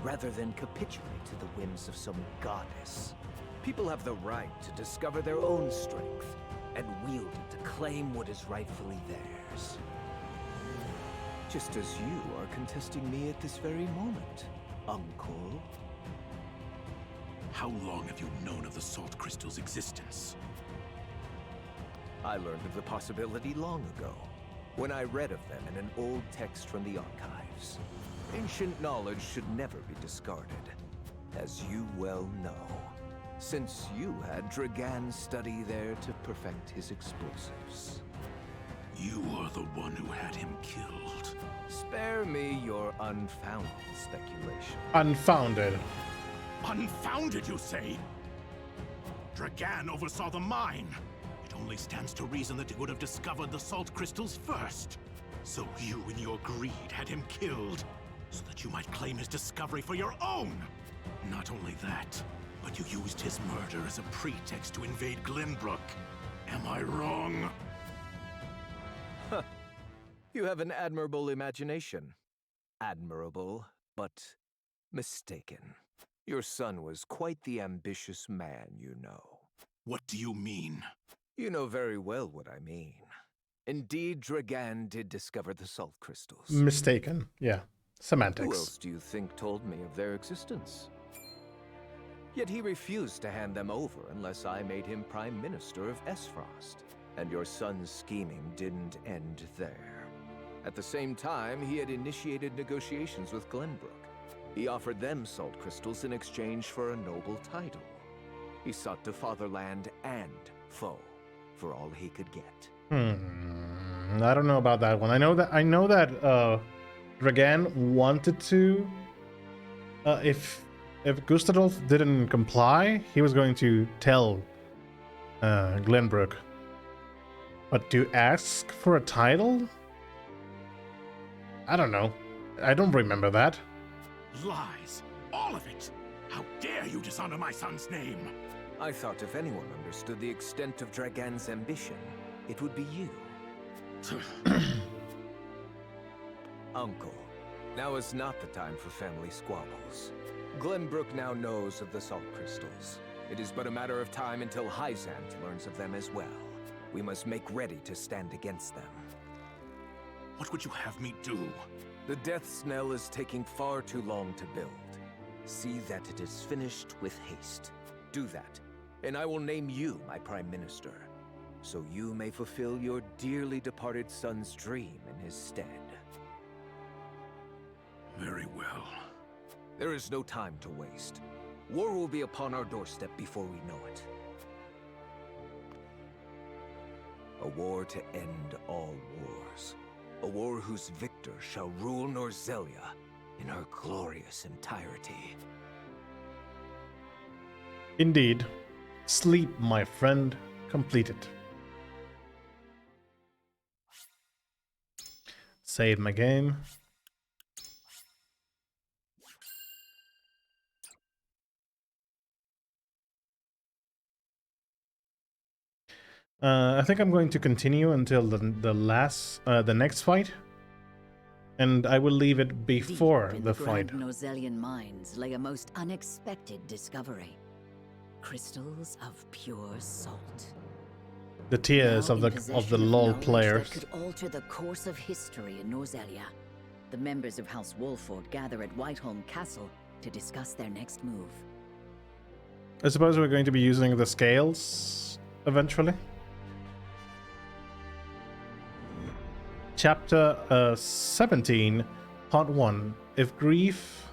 rather than capitulate to the whims of some goddess. People have the right to discover their own strength, and wield it to claim what is rightfully theirs. Just as you are contesting me at this very moment, Uncle. How long have you known of the salt crystal's existence? I learned of the possibility long ago, when I read of them in an old text from the archives. Ancient knowledge should never be discarded, as you well know, since you had Dragan study there to perfect his explosives. You are the one who had him killed. Spare me your unfounded speculation. Unfounded. Unfounded, you say? Dragan oversaw the mine. It only stands to reason that he would have discovered the salt crystals first. So you, in your greed, had him killed, so that you might claim his discovery for your own. Not only that, but you used his murder as a pretext to invade Glenbrook. Am I wrong? Huh. You have an admirable imagination. Admirable, but mistaken. Your son was quite the ambitious man, you know. What do you mean? You know very well what I mean. Indeed, Dragan did discover the salt crystals. Mistaken, yeah. Semantics. Who else do you think told me of their existence? Yet he refused to hand them over unless I made him Prime Minister of Esfrost. And your son's scheming didn't end there. At the same time, he had initiated negotiations with Glenbrook. He offered them salt crystals in exchange for a noble title. He sought to fatherland and foe for all he could get. I don't know about that one. I know that Dragan wanted to. If Gustadolf didn't comply, he was going to tell Glenbrook. But to ask for a title? I don't know. I don't remember that. Lies. All of it. How dare you dishonor my son's name? I thought if anyone understood the extent of Dragan's ambition, it would be you. Uncle, now is not the time for family squabbles. Glenbrook now knows of the salt crystals. It is but a matter of time until Hyzant learns of them as well. We must make ready to stand against them. What would you have me do? The Death's Knell is taking far too long to build. See that it is finished with haste. Do that, and I will name you my Prime Minister, so you may fulfill your dearly departed son's dream in his stead. Very well. There is no time to waste. War will be upon our doorstep before we know it. A war to end all wars. A war whose victor shall rule Norzelia in her glorious entirety. Indeed. Sleep, my friend. Completed. Save my game. I think I'm going to continue until the next fight, and I will leave it before Deep in the fight. Grand Norzelian mines lay a most unexpected discovery: crystals of pure salt. The tears Now of in the possession LOL knowledge players. that could alter the course of history in Norzelia. The members of House Wolford gather at Whiteholm Castle to discuss their next move. I suppose we're going to be using the scales eventually. Chapter 17, Part 1. If grief...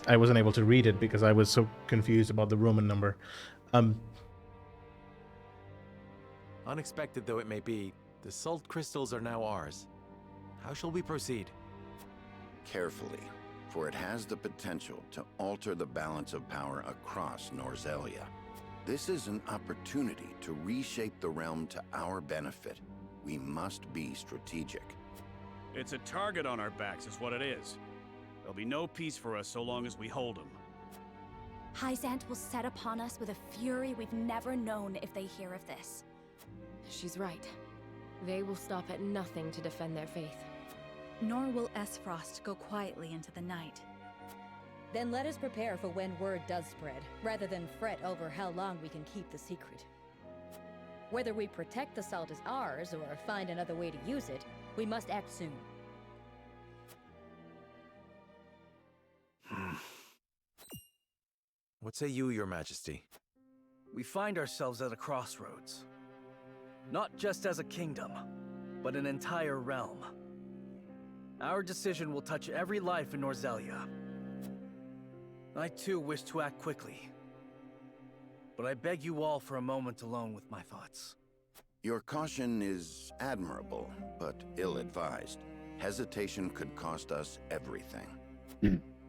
I wasn't able to read it because I was so confused about the Roman number. Unexpected though it may be, the salt crystals are now ours. How shall we proceed? Carefully, for it has the potential to alter the balance of power across Norzelia. This is an opportunity to reshape the realm to our benefit. We must be strategic. It's a target on our backs is what it is. There'll be no peace for us so long as we hold him. Hyzant will set upon us with a fury we've never known if they hear of this. She's right. They will stop at nothing to defend their faith. Nor will Frost go quietly into the night. Then let us prepare for when word does spread, rather than fret over how long we can keep the secret. Whether we protect the salt as ours or find another way to use it, we must act soon. What say you, Your Majesty? We find ourselves at a crossroads. Not just as a kingdom, but an entire realm. Our decision will touch every life in Norzelia. I too wish to act quickly. But I beg you all for a moment alone with my thoughts. Your caution is admirable, but ill-advised. Hesitation could cost us everything.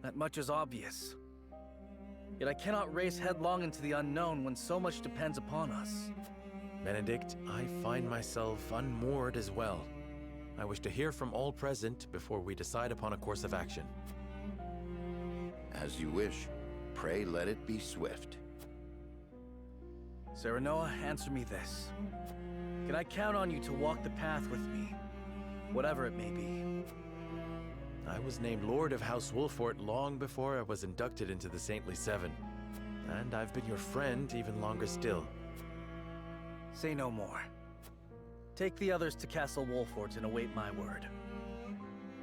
That much is obvious. Yet I cannot race headlong into the unknown when so much depends upon us. Benedict, I find myself unmoored as well. I wish to hear from all present before we decide upon a course of action. As you wish. Pray let it be swift. Serenoa, answer me this. Can I count on you to walk the path with me, whatever it may be? I was named Lord of House Wolfort long before I was inducted into the Saintly Seven. And I've been your friend even longer still. Say no more. Take the others to Castle Wolfort and await my word.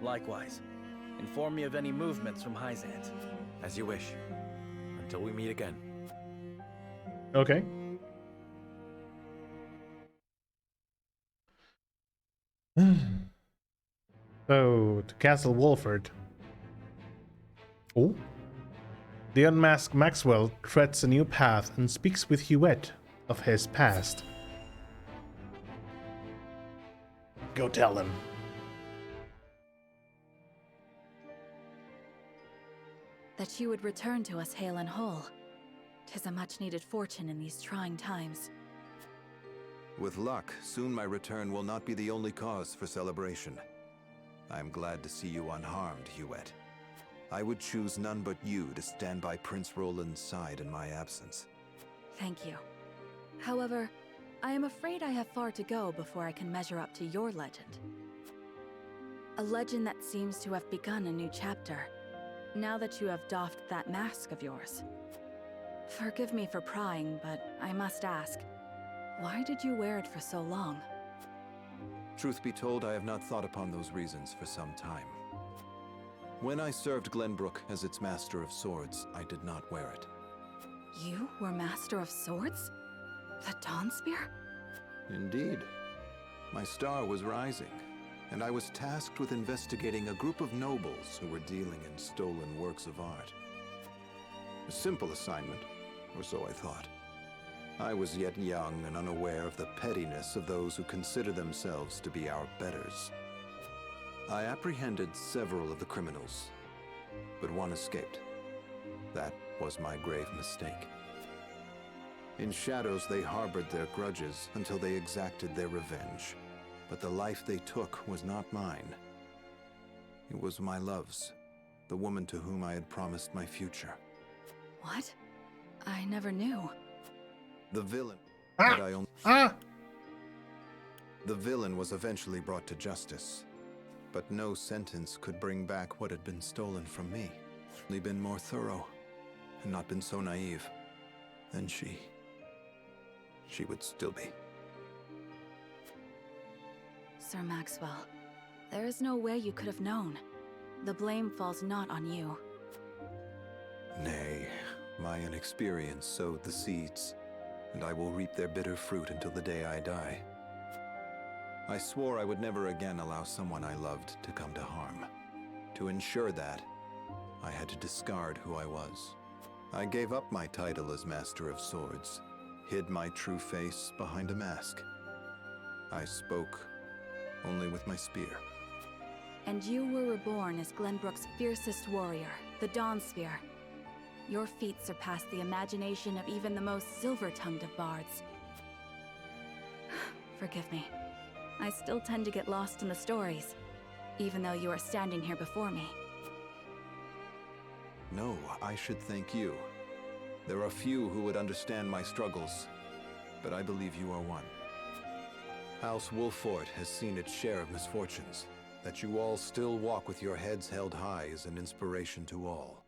Likewise, inform me of any movements from Hyzant. As you wish. Until we meet again. Okay. So, to Castle Wolford. Oh. The unmasked Maxwell treads a new path and speaks with Huette of his past. Go tell him. That she would return to us hale and whole. 'Tis a much-needed fortune in these trying times. With luck, soon my return will not be the only cause for celebration. I am glad to see you unharmed, Huette. I would choose none but you to stand by Prince Roland's side in my absence. Thank you. However, I am afraid I have far to go before I can measure up to your legend. A legend that seems to have begun a new chapter, now that you have doffed that mask of yours. Forgive me for prying, but I must ask, why did you wear it for so long? Truth be told, I have not thought upon those reasons for some time. When I served Glenbrook as its Master of Swords, I did not wear it. You were Master of Swords? The Dawn Spear? Indeed. My star was rising, and I was tasked with investigating a group of nobles who were dealing in stolen works of art. A simple assignment, or so I thought. I was yet young and unaware of the pettiness of those who consider themselves to be our betters. I apprehended several of the criminals, but one escaped. That was my grave mistake. In shadows, they harbored their grudges until they exacted their revenge. But the life they took was not mine. It was my love's, the woman to whom I had promised my future. What? I never knew. The villain. The villain was eventually brought to justice, but no sentence could bring back what had been stolen from me. Only been more thorough, and not been so naive, then she would still be. Sir Maxwell, there is no way you could have known. The blame falls not on you. Nay, my inexperience sowed the seeds, and I will reap their bitter fruit until the day I die. I swore I would never again allow someone I loved to come to harm. To ensure that, I had to discard who I was. I gave up my title as Master of Swords, hid my true face behind a mask. I spoke only with my spear. And you were reborn as Glenbrook's fiercest warrior, the Dawnspear. Your feats surpass the imagination of even the most silver-tongued of bards. Forgive me. I still tend to get lost in the stories, even though you are standing here before me. No, I should thank you. There are few who would understand my struggles, but I believe you are one. House Wolffort has seen its share of misfortunes. That you all still walk with your heads held high is an inspiration to all.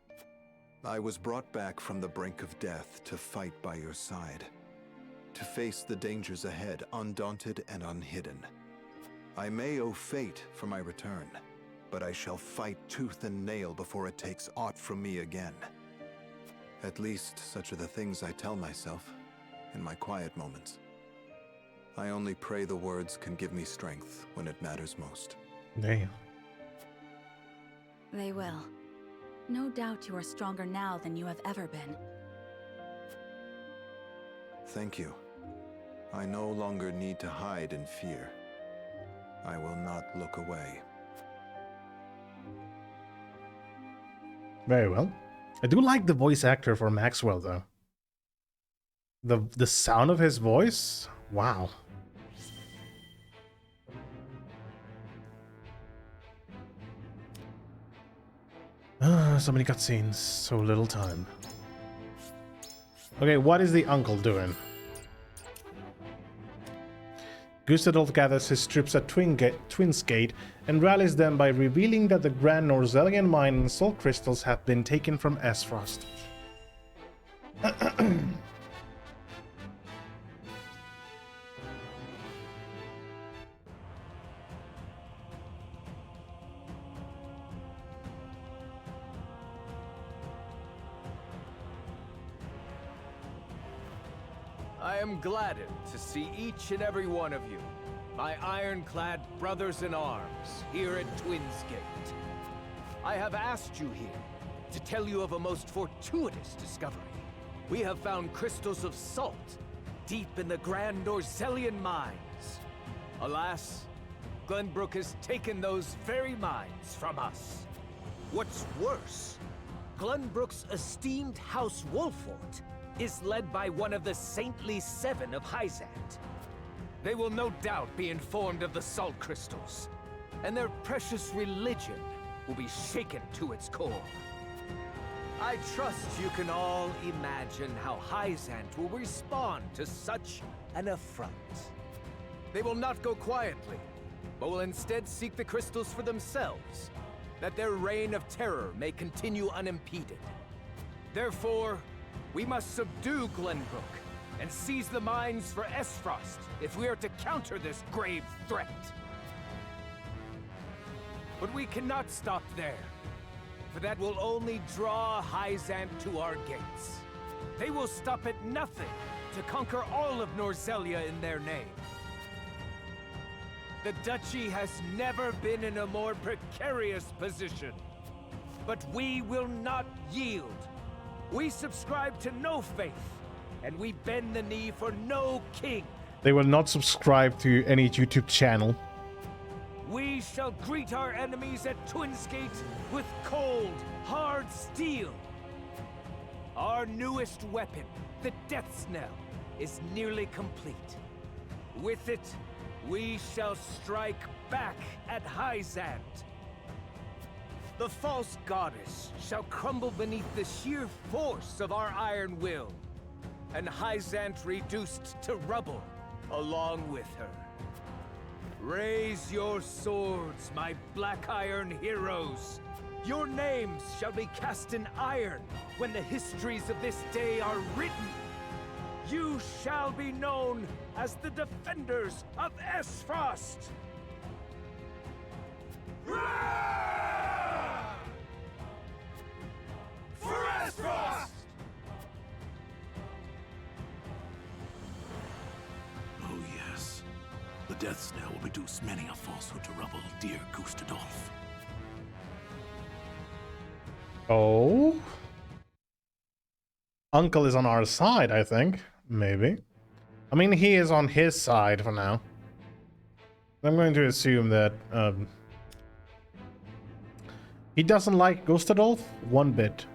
I was brought back from the brink of death to fight by your side, to face the dangers ahead undaunted and unhidden. I may owe fate for my return, but I shall fight tooth and nail before it takes aught from me again. At least, such are the things I tell myself in my quiet moments. I only pray the words can give me strength when it matters most. Damn. They will. No doubt you are stronger now than you have ever been. Thank you. I no longer need to hide in fear. I will not look away. Very well. I do like the voice actor for Maxwell, though. The sound of his voice? Wow. So many cutscenes, so little time. Okay, what is the uncle doing? Gustadolf gathers his troops at Twins Gate and rallies them by revealing that the Grand Norzelian mine and soul crystals have been taken from Esfrost. I am gladdened to see each and every one of you, my ironclad brothers in arms, here at Twins Gate. I have asked you here to tell you of a most fortuitous discovery. We have found crystals of salt deep in the Grand Norzelian mines. Alas, Glenbrook has taken those very mines from us. What's worse, Glenbrook's esteemed House Wolffort is led by one of the saintly seven of Hyzant. They will no doubt be informed of the salt crystals, and their precious religion will be shaken to its core. I trust you can all imagine how Hyzant will respond to such an affront. They will not go quietly, but will instead seek the crystals for themselves, that their reign of terror may continue unimpeded. Therefore, we must subdue Glenbrook and seize the mines for Esfrost if we are to counter this grave threat. But we cannot stop there, for that will only draw Hyzant to our gates. They will stop at nothing to conquer all of Norzelia in their name. The Duchy has never been in a more precarious position, but we will not yield. We subscribe to no faith, and we bend the knee for no king. They will not subscribe to any YouTube channel. We shall greet our enemies at Twins Gate with cold, hard steel. Our newest weapon, the Death Knell, is nearly complete. With it, we shall strike back at Hyzant. The false goddess shall crumble beneath the sheer force of our iron will, and Hyzant reduced to rubble along with her. Raise your swords, my black iron heroes. Your names shall be cast in iron when the histories of this day are written. You shall be known as the defenders of Esfrost. For Esfrost! Oh yes. The Death Knell will reduce many a falsehood to rubble, dear Gustadolf. Oh? Uncle is on our side, I think. Maybe. I mean, he is on his side for now. I'm going to assume that, He doesn't like Gustadolf one bit.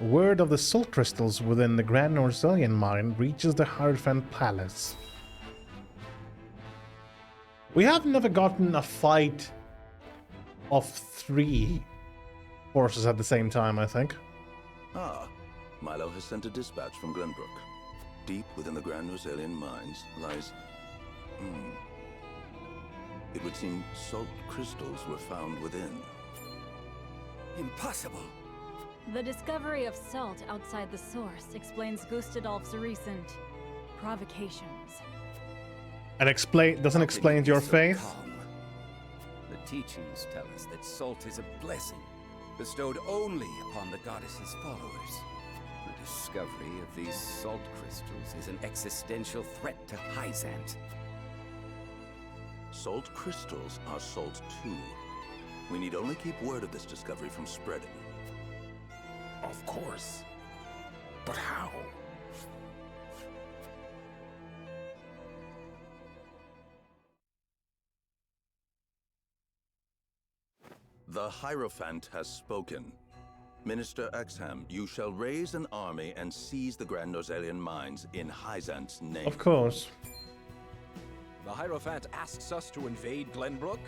Word of the salt crystals within the Grand Norselian mine reaches the Hierophant Palace. We have never gotten a fight of 3 forces at the same time, I think. Ah, Milo has sent a dispatch from Glenbrook. Deep within the Grand Norselian mines lies... It would seem salt crystals were found within. Impossible! The discovery of salt outside the source explains Gustadolf's recent provocations. And doesn't explain your faith? Calm? The teachings tell us that salt is a blessing, bestowed only upon the goddess's followers. The discovery of these salt crystals is an existential threat to Hyzant. Salt crystals are salt too. We need only keep word of this discovery from spreading. Of course. But how? The Hierophant has spoken. Minister Exham, you shall raise an army and seize the Grand Norselian mines in Hyzant's name. Of course. The Hierophant asks us to invade Glenbrook?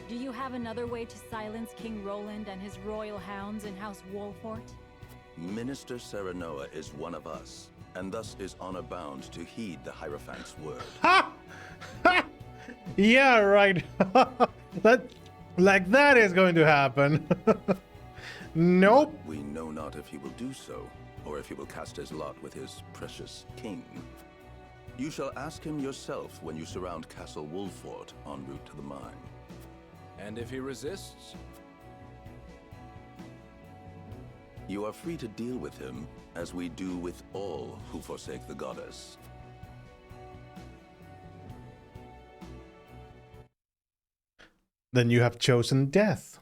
Do you have another way to silence King Roland and his royal hounds in House Wolfort? Minister Serenoa is one of us, and thus is honor bound to heed the Hierophant's word. Ha! Yeah, right. That is going to happen. Nope. We know not if he will do so, or if he will cast his lot with his precious king. You shall ask him yourself when you surround Castle Wolfort en route to the mine. And if he resists? You are free to deal with him, as we do with all who forsake the goddess. Then you have chosen death.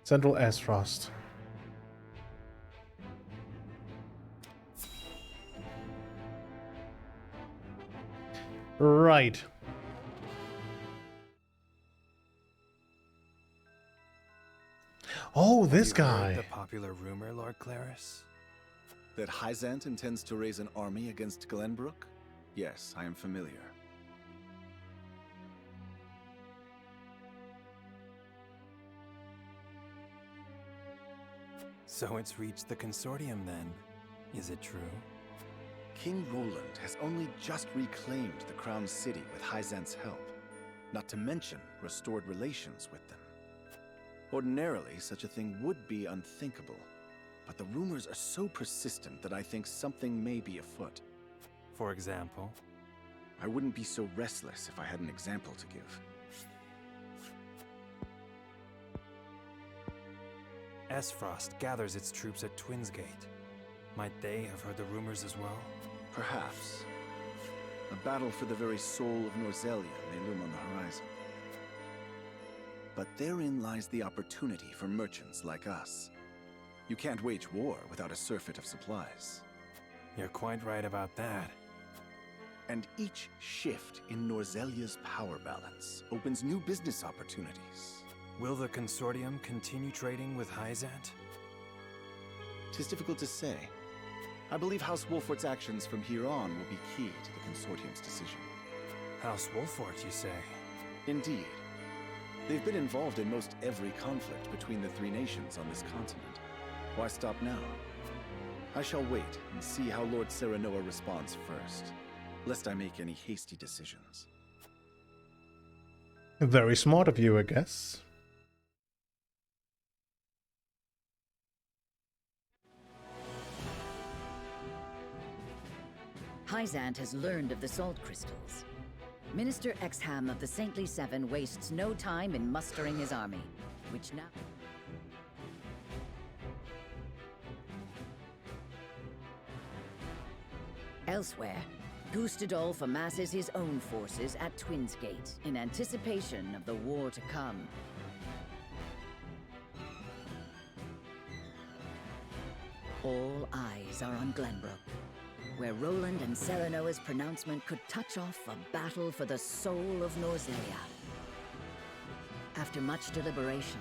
Central Esfrost. Right. Oh, this guy. The popular rumor, Lord Claris? That Hyzant intends to raise an army against Glenbrook? Yes, I am familiar. So it's reached the consortium then. Is it true? King Roland has only just reclaimed the Crown City with Hyzant's help, not to mention restored relations with them. Ordinarily, such a thing would be unthinkable, but the rumors are so persistent that I think something may be afoot. For example? I wouldn't be so restless if I had an example to give. Esfrost gathers its troops at Twinsgate. Might they have heard the rumors as well? Perhaps. A battle for the very soul of Norzelia may loom on the horizon. But therein lies the opportunity for merchants like us. You can't wage war without a surfeit of supplies. You're quite right about that. And each shift in Norzelia's power balance opens new business opportunities. Will the consortium continue trading with Hyzant? 'Tis difficult to say. I believe House Wolfort's actions from here on will be key to the consortium's decision. House Wolfort, you say? Indeed. They've been involved in most every conflict between the three nations on this continent. Why stop now? I shall wait and see how Lord Serenoa responds first, lest I make any hasty decisions. Very smart of you, I guess. Hyzant has learned of the salt crystals. Minister Exham of the Saintly Seven wastes no time in mustering his army, which now... Elsewhere, Gustadolf amasses his own forces at Twinsgate in anticipation of the war to come. All eyes are on Glenbrook. where Roland and Serenoa's pronouncement could touch off a battle for the soul of Norzelia. After much deliberation,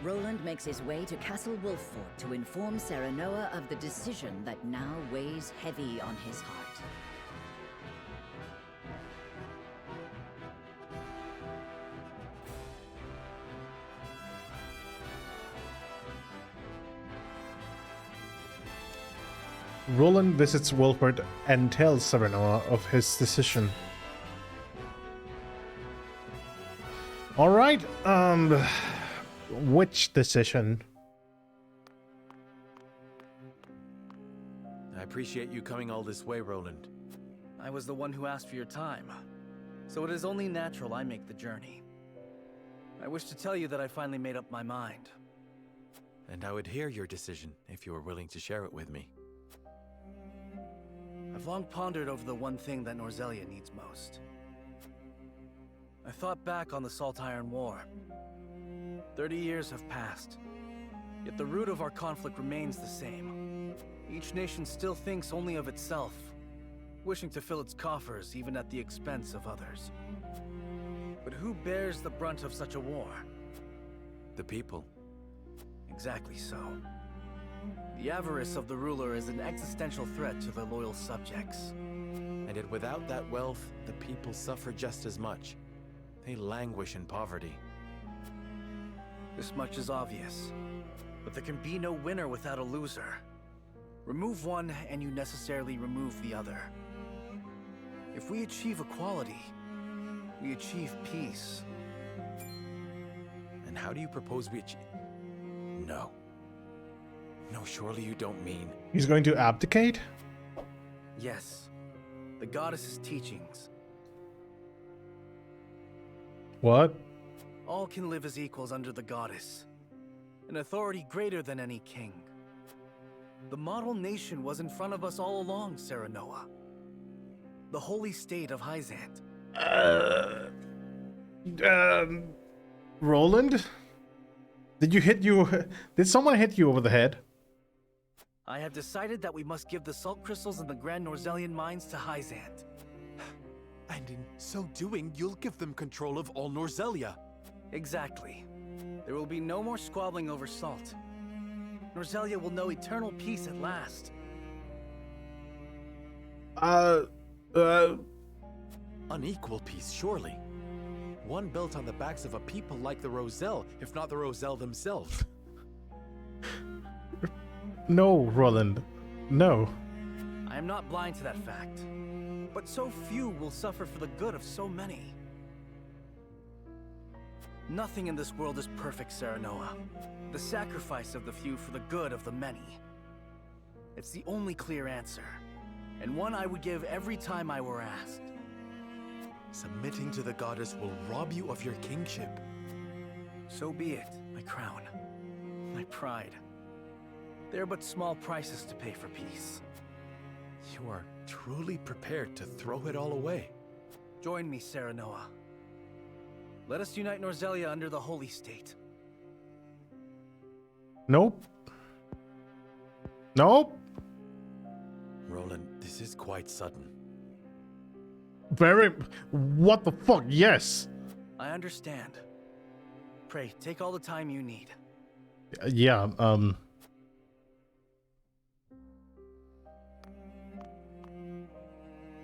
Roland makes his way to Castle Wolffort to inform Serenoa of the decision that now weighs heavy on his heart. Roland visits Wolffort and tells Serenoa of his decision. Alright, which decision? I appreciate you coming all this way, Roland. I was the one who asked for your time, so it is only natural I make the journey. I wish to tell you that I finally made up my mind. And I would hear your decision if you were willing to share it with me. I've long pondered over the one thing that Norzelia needs most. I thought back on the Salt Iron War. 30 years have passed, yet the root of our conflict remains the same. Each nation still thinks only of itself, wishing to fill its coffers even at the expense of others. But who bears the brunt of such a war? The people. Exactly so. The avarice of the ruler is an existential threat to their loyal subjects. And yet without that wealth, the people suffer just as much. They languish in poverty. This much is obvious, but there can be no winner without a loser. Remove one, and you necessarily remove the other. If we achieve equality, we achieve peace. And how do you propose we achieve? No. No, surely you don't mean... He's going to abdicate? Yes. The goddess's teachings. What? All can live as equals under the goddess. An authority greater than any king. The model nation was in front of us all along, Serenoa. The holy state of Hyzant. Roland? Did someone hit you over the head? I have decided that we must give the salt crystals in the Grand Norzelian mines to Hyzant. And in so doing, you'll give them control of all Norzelia. Exactly. There will be no more squabbling over salt. Norzelia will know eternal peace at last. Unequal peace, surely. One built on the backs of a people like the Roselle, if not the Roselle themselves. No, Roland. No. I am not blind to that fact. But so few will suffer for the good of so many. Nothing in this world is perfect, Serenoa. The sacrifice of the few for the good of the many. It's the only clear answer, and one I would give every time I were asked. Submitting to the goddess will rob you of your kingship. So be it, my crown, my pride. They are but small prices to pay for peace. You are truly prepared to throw it all away. Join me, Serenoa. Let us unite Norzelia under the holy state. Nope. Nope. Roland, this is quite sudden. Very... What the fuck? Yes. I understand. Pray, take all the time you need. Yeah,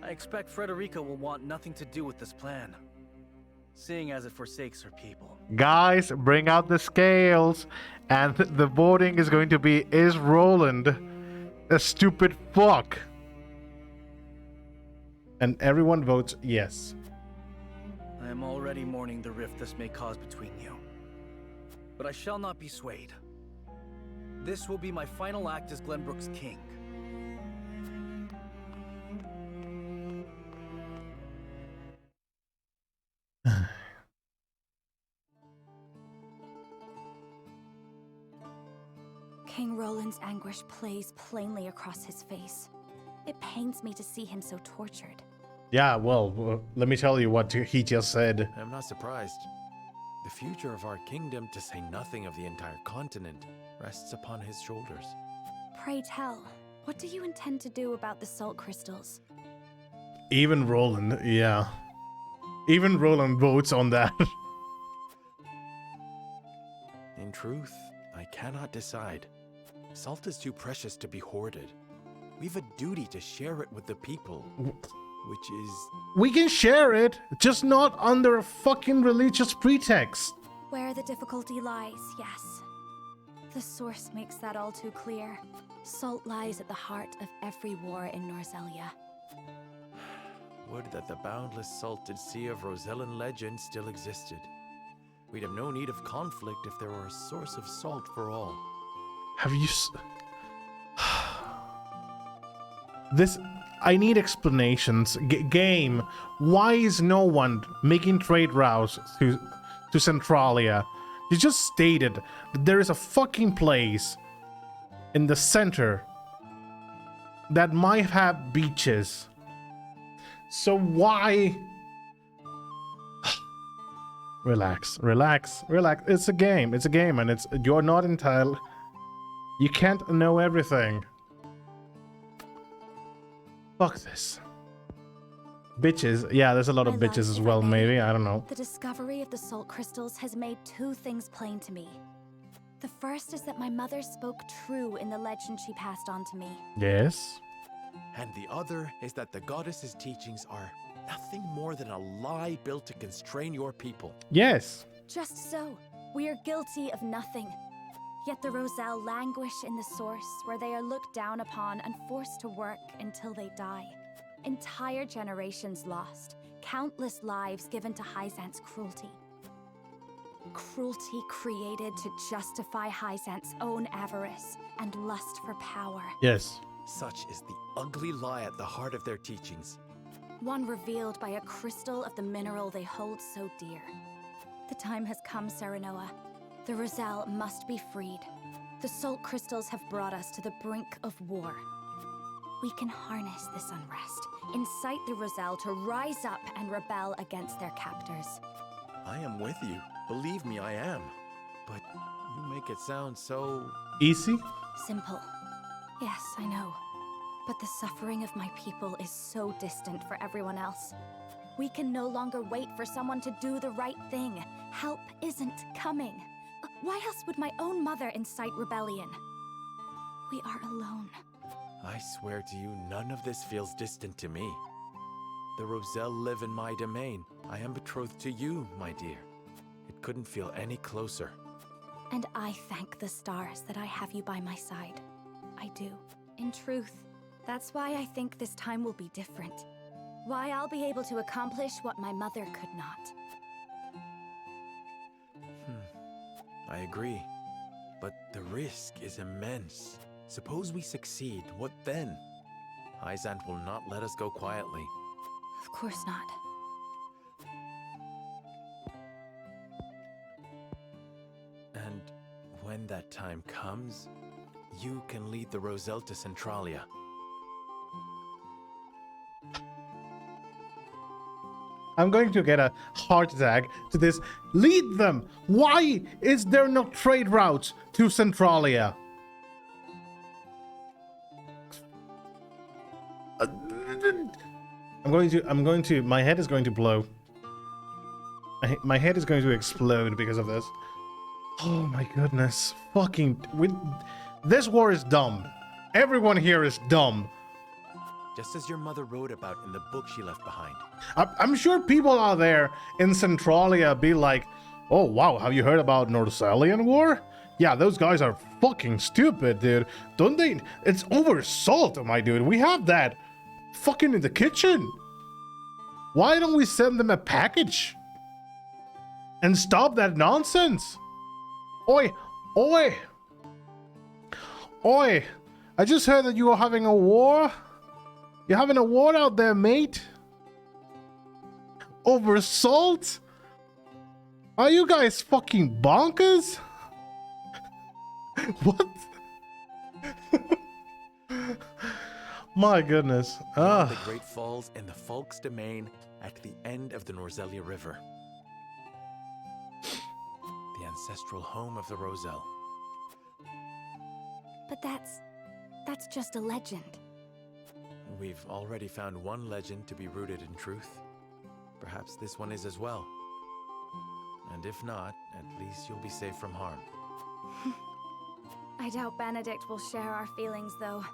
I expect Frederica will want nothing to do with this plan, seeing as it forsakes her people. Guys, bring out the scales, and the voting is going to be, is Roland a stupid fuck? And everyone votes yes. I am already mourning the rift this may cause between you. But I shall not be swayed. This will be my final act as Glenbrook's king. King Roland's anguish plays plainly across his face. It pains me to see him so tortured. Yeah, well, let me tell you what he just said. I'm not surprised. The future of our kingdom, to say nothing of the entire continent, rests upon his shoulders. Pray tell, What do you intend to do about the salt crystals? Even Roland, yeah. Even Roland votes on that. In truth, I cannot decide. Salt is too precious to be hoarded. We've a duty to share it with the people, which is... We can share it, just not under a fucking religious pretext. Where the difficulty lies, yes. The source makes that all too clear. Salt lies at the heart of every war in Norzelia. Would that the boundless salted sea of Rosellan legend still existed. We'd have no need of conflict if there were a source of salt for all. Have you... This... I need explanations. Game, why is no one making trade routes to Centralia? You just stated that there is a fucking place in the center that might have beaches. So why... Relax, relax, relax. It's a game, and you're not entitled. You can't know everything. Fuck this. Bitches. Yeah, there's a lot of bitches as well, maybe. I don't know. The discovery of the salt crystals has made two things plain to me. The first is that my mother spoke true in the legend she passed on to me. Yes. And the other is that the goddess's teachings are nothing more than a lie built to constrain your people. Yes. Just so. We are guilty of nothing. Yet the Roselle languish in the source, where they are looked down upon and forced to work until they die. Entire generations lost. Countless lives given to Hyzant's cruelty. Cruelty created to justify Hyzant's own avarice and lust for power. Yes. Such is the ugly lie at the heart of their teachings. One revealed by a crystal of the mineral they hold so dear. The time has come, Serenoa. The Roselle must be freed. The salt crystals have brought us to the brink of war. We can harness this unrest, incite the Roselle to rise up and rebel against their captors. I am with you. Believe me, I am. But you make it sound so... Easy? Simple. Yes, I know. But the suffering of my people is so distant for everyone else. We can no longer wait for someone to do the right thing. Help isn't coming. Why else would my own mother incite rebellion? We are alone. I swear to you, none of this feels distant to me. The Roselle live in my domain. I am betrothed to you, my dear. It couldn't feel any closer. And I thank the stars that I have you by my side. I do. In truth, that's why I think this time will be different. Why I'll be able to accomplish what my mother could not. I agree. But the risk is immense. Suppose we succeed, what then? Hyzant will not let us go quietly. Of course not. And when that time comes, you can lead the Roselle to Centralia. I'm going to get a heart attack to this. Lead them! Why is there no trade routes to Centralia? My head is going to blow. My head is going to explode because of this. Oh my goodness. This war is dumb. Everyone here is dumb. Just as your mother wrote about in the book she left behind. I'm sure people out there in Centralia be like, oh wow, have you heard about Norsalian War? Yeah, those guys are fucking stupid, dude. Don't they? It's over salt, my dude. We have that fucking in the kitchen. Why don't we send them a package? And stop that nonsense. Oi, oi. Oi, I just heard that you are having a war. You're having a war out there, mate. Over salt? Are you guys fucking bonkers? What? My goodness. The Great Falls in the Folk's domain at the end of the Norzelia River. The ancestral home of the Roselle. But that's... That's just a legend. We've already found one legend to be rooted in truth. Perhaps this one is as well. And if not, at least you'll be safe from harm. I doubt Benedict will share our feelings, though.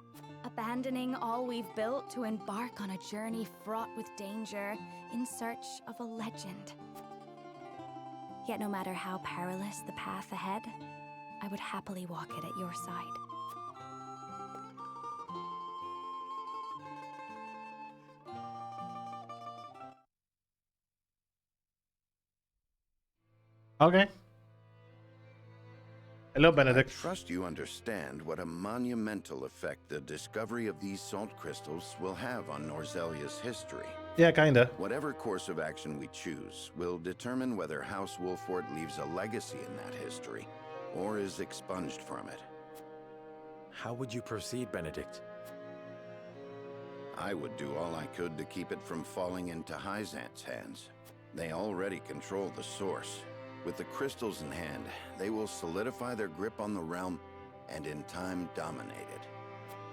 Abandoning all we've built to embark on a journey fraught with danger in search of a legend. Yet no matter how perilous the path ahead, I would happily walk it at your side. Okay. Hello, Benedict. I trust you understand what a monumental effect the discovery of these salt crystals will have on Norzelia's history. Yeah, kinda. Whatever course of action we choose will determine whether House Wolfort leaves a legacy in that history, or is expunged from it. How would you proceed, Benedict? I would do all I could to keep it from falling into Hyzant's hands. They already control the source. With the crystals in hand, they will solidify their grip on the realm and in time dominate it.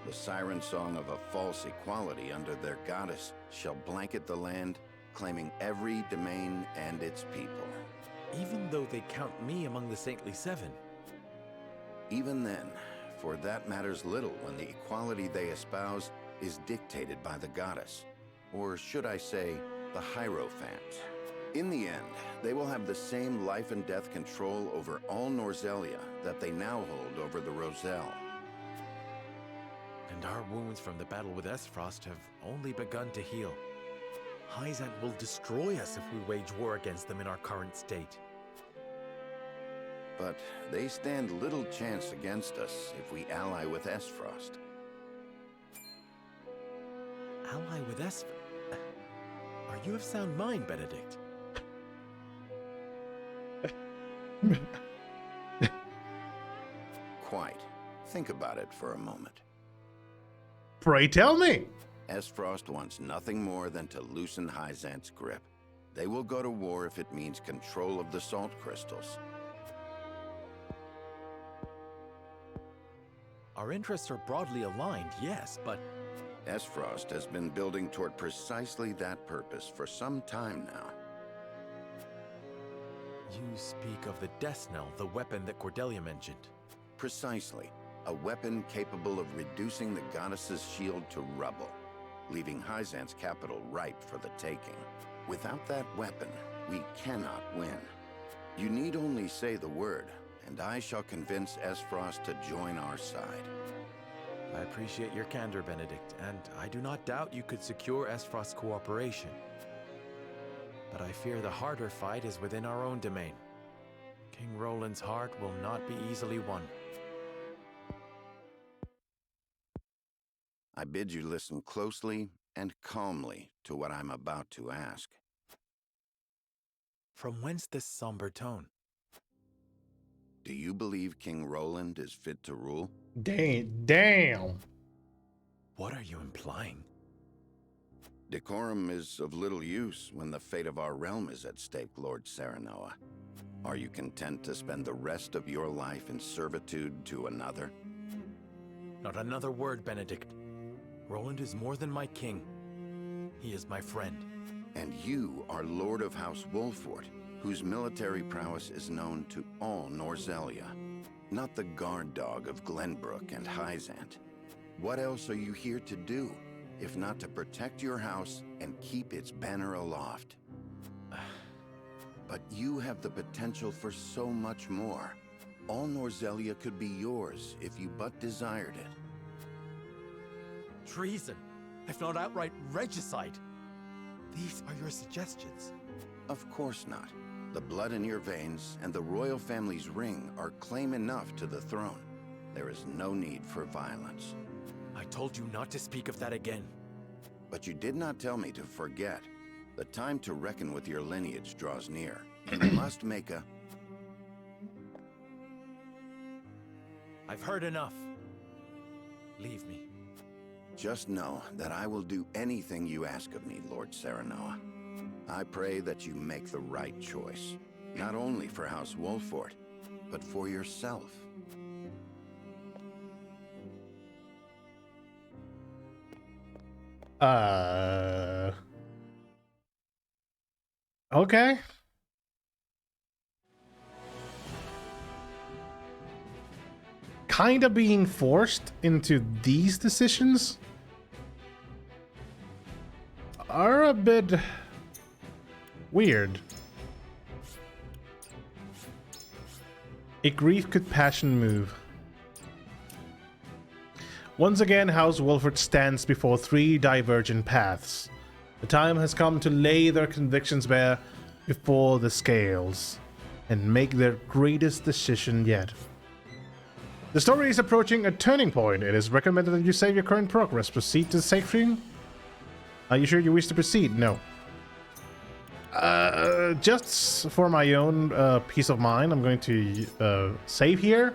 The siren song of a false equality under their goddess shall blanket the land, claiming every domain and its people. Even though they count me among the Saintly Seven? Even then, for that matters little when the equality they espouse is dictated by the goddess, or should I say, the Hierophant. In the end, they will have the same life and death control over all Norzelia that they now hold over the Roselle. And our wounds from the battle with Esfrost have only begun to heal. Hyzant will destroy us if we wage war against them in our current state. But they stand little chance against us if we ally with Esfrost. Ally with Esfrost? Are you of sound mind, Benedict? Quite. Think about it for a moment. Pray tell me! Esfrost wants nothing more than to loosen Hyzant's grip. They will go to war if it means control of the salt crystals. Our interests are broadly aligned, yes, but... Esfrost has been building toward precisely that purpose for some time now. You speak of the Death Knell, the weapon that Cordelia mentioned. Precisely. A weapon capable of reducing the goddess's shield to rubble, leaving Hyzant's capital ripe for the taking. Without that weapon, we cannot win. You need only say the word, and I shall convince Esfrost to join our side. I appreciate your candor, Benedict, and I do not doubt you could secure Esfrost's cooperation. But I fear the harder fight is within our own domain. King Roland's heart will not be easily won. I bid you listen closely and calmly to what I'm about to ask. From whence this somber tone? Do you believe King Roland is fit to rule? Damn. What are you implying? Decorum is of little use when the fate of our realm is at stake, Lord Serenoa. Are you content to spend the rest of your life in servitude to another? Not another word, Benedict. Roland is more than my king. He is my friend. And you are Lord of House Wolfort, whose military prowess is known to all Norzelia. Not the guard dog of Glenbrook and Hyzant. What else are you here to do, if not to protect your house and keep its banner aloft? But you have the potential for so much more. All Norzelia could be yours if you but desired it. Treason, if not outright regicide. These are your suggestions. Of course not. The blood in your veins and the royal family's ring are claim enough to the throne. There is no need for violence. I told you not to speak of that again. But you did not tell me to forget. The time to reckon with your lineage draws near. You must make a... I've heard enough. Leave me. Just know that I will do anything you ask of me, Lord Serenoa. I pray that you make the right choice, not only for House Wolfort, but for yourself. Okay. Kind of being forced into these decisions are a bit weird. A grief could passion move. Once again, House Wolford stands before three divergent paths. The time has come to lay their convictions bare before the scales and make their greatest decision yet. The story is approaching a turning point. It is recommended that you save your current progress. Proceed to the safe stream? Are you sure you wish to proceed? No. Just for my own peace of mind, I'm going to save here,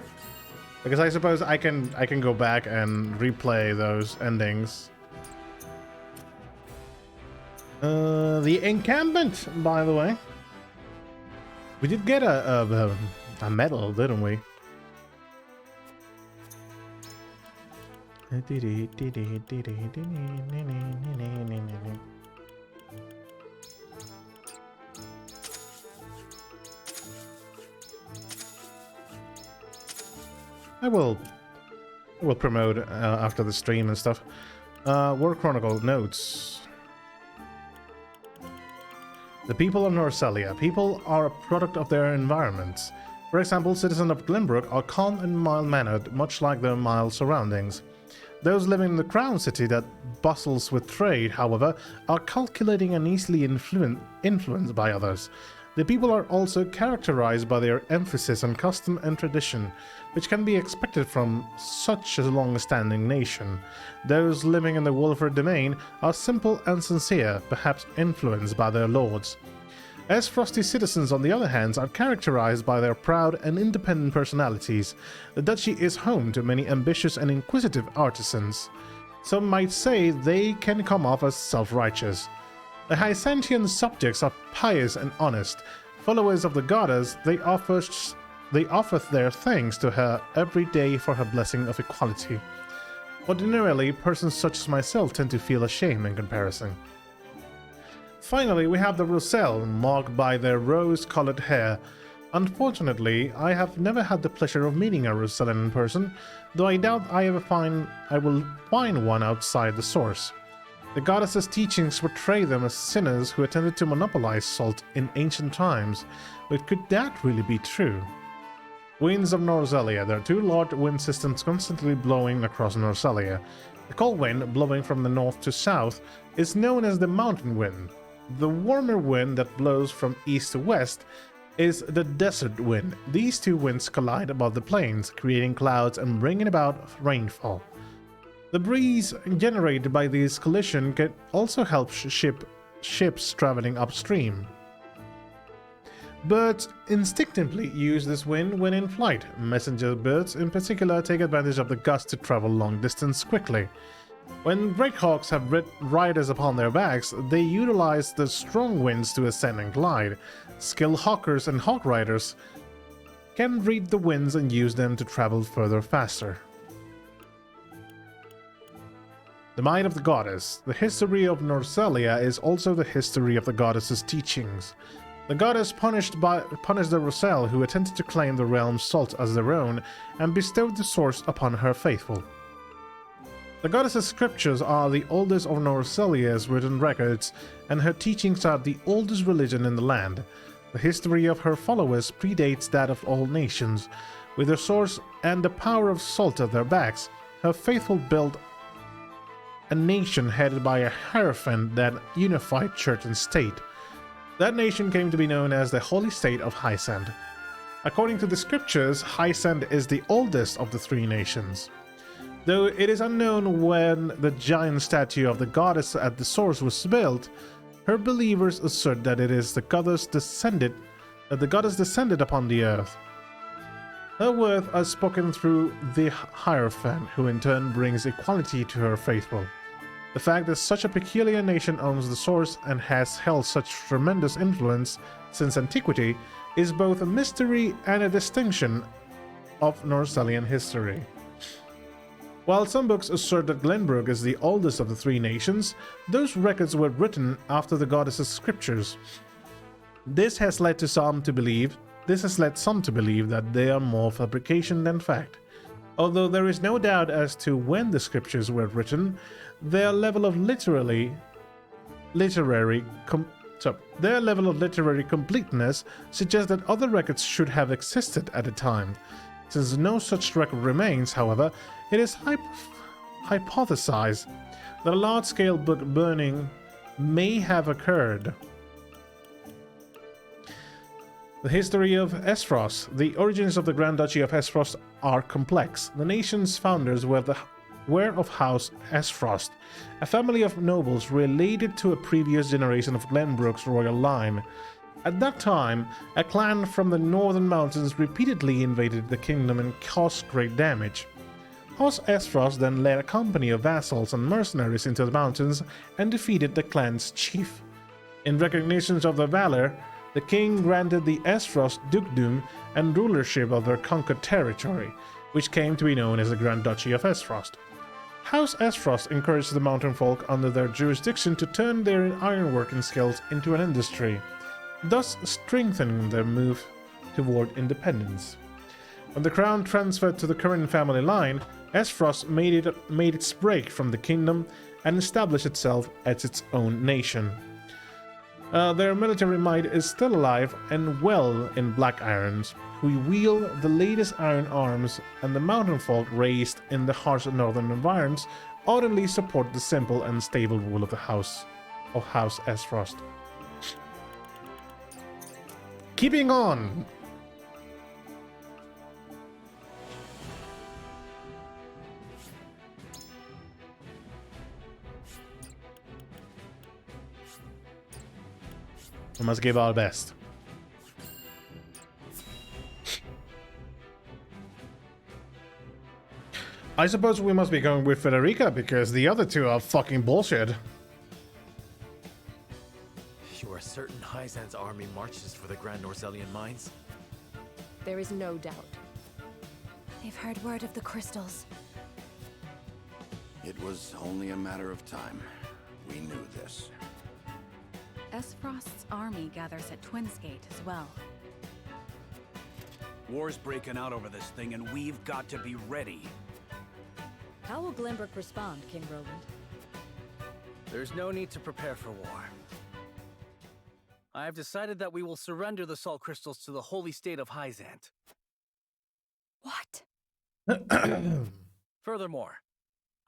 because I suppose I can go back and replay those endings. The encampment, by the way. We did get a medal, didn't we? I will promote after the stream and stuff. War Chronicle notes. The people of Norselia. People are a product of their environments. For example, citizens of Glenbrook are calm and mild-mannered, much like their mild surroundings. Those living in the Crown City that bustles with trade, however, are calculating and easily influenced by others. The people are also characterized by their emphasis on custom and tradition, which can be expected from such a long-standing nation. Those living in the Wolford domain are simple and sincere, perhaps influenced by their lords. As Frosty citizens, on the other hand, are characterized by their proud and independent personalities. The duchy is home to many ambitious and inquisitive artisans. Some might say they can come off as self-righteous. The Hysantian subjects are pious and honest. Followers of the goddess, they offer their thanks to her every day for her blessing of equality. Ordinarily, persons such as myself tend to feel ashamed in comparison. Finally, we have the Roselle, marked by their rose-colored hair. Unfortunately, I have never had the pleasure of meeting a Rosellan in person, though I doubt I will find one outside the source. The goddess's teachings portray them as sinners who attempted to monopolize salt in ancient times, but could that really be true? Winds of Norselia. There are two large wind systems constantly blowing across Norselia. The cold wind, blowing from the north to south, is known as the mountain wind. The warmer wind that blows from east to west is the desert wind. These two winds collide above the plains, creating clouds and bringing about rainfall. The breeze generated by these collisions can also help ships traveling upstream. Birds instinctively use this wind when in flight. Messenger birds in particular take advantage of the gust to travel long distance quickly. When great hawks have riders upon their backs, they utilize the strong winds to ascend and glide. Skilled hawkers and hawk riders can read the winds and use them to travel further faster. The Mind of the Goddess. The history of Norselia is also the history of the goddess's teachings. The goddess punished the Roselle who attempted to claim the realm's salt as their own and bestowed the source upon her faithful. The goddess's scriptures are the oldest of Norselia's written records, and her teachings are the oldest religion in the land. The history of her followers predates that of all nations. With their source and the power of salt at their backs, her faithful built a nation headed by a hierophant that unified church and state. That nation came to be known as the Holy State of Hysand. According to the scriptures, Hysand is the oldest of the three nations. Though it is unknown when the giant statue of the goddess at the source was built, her believers assert that it is the goddess descended upon the earth. Her words are spoken through the Hierophant, who in turn brings equality to her faithful. The fact that such a peculiar nation owns the source and has held such tremendous influence since antiquity is both a mystery and a distinction of Norselian history. While some books assert that Glenbrook is the oldest of the three nations, those records were written after the goddess's scriptures. This has led some to believe that they are more fabrication than fact. Although there is no doubt as to when the scriptures were written, their level of literary completeness suggests that other records should have existed at the time. Since no such record remains, however, it is hypothesized that a large-scale book burning may have occurred. The history of Esfrost. The origins of the Grand Duchy of Esfrost are complex. The nation's founders were of House Esfrost, a family of nobles related to a previous generation of Glenbrook's royal line. At that time, a clan from the northern mountains repeatedly invaded the kingdom and caused great damage. House Esfrost then led a company of vassals and mercenaries into the mountains and defeated the clan's chief. In recognition of their valor, the king granted the Esfrost dukedom and rulership of their conquered territory, which came to be known as the Grand Duchy of Esfrost. House Esfrost encouraged the mountain folk under their jurisdiction to turn their ironworking skills into an industry, thus strengthening their move toward independence. When the crown transferred to the current family line, Esfrost made its break from the kingdom and established itself as its own nation. Their military might is still alive and well in Black Irons, who wield the latest iron arms, and the mountain folk raised in the harsh northern environs ardently support the simple and stable rule of the House Esfrost. Keeping on! We must give our best. I suppose we must be going with Federica because the other two are fucking bullshit. You are certain Hyzan's army marches for the Grand Norzelian mines? There is no doubt. They've heard word of the crystals. It was only a matter of time. We knew this. Esfrost's army gathers at Twinsgate as well. War's breaking out over this thing, and we've got to be ready. How will Glenbrook respond, King Roland? There's no need to prepare for war. I have decided that we will surrender the salt crystals to the holy state of Hyzant. What? Furthermore,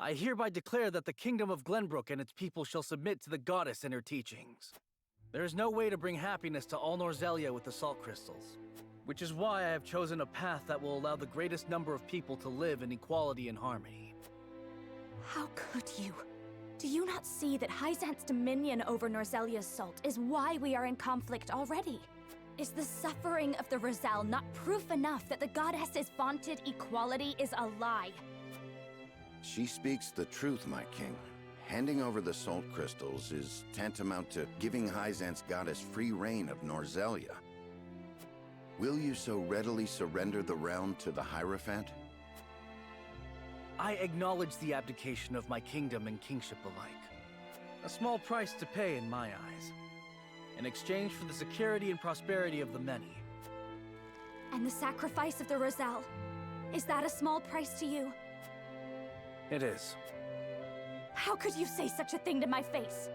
I hereby declare that the kingdom of Glenbrook and its people shall submit to the goddess and her teachings. There is no way to bring happiness to all Norzelia with the salt crystals, which is why I have chosen a path that will allow the greatest number of people to live in equality and harmony. How could you? Do you not see that Hyzant's dominion over Norzelia's salt is why we are in conflict already? Is the suffering of the Rizal not proof enough that the goddess's vaunted equality is a lie? She speaks the truth, my king. Handing over the salt crystals is tantamount to giving Hyzant's goddess free reign of Norzelia. Will you so readily surrender the realm to the Hierophant? I acknowledge the abdication of my kingdom and kingship alike. A small price to pay in my eyes, in exchange for the security and prosperity of the many. And the sacrifice of the Rizal, is that a small price to you? It is. How could you say such a thing to my face?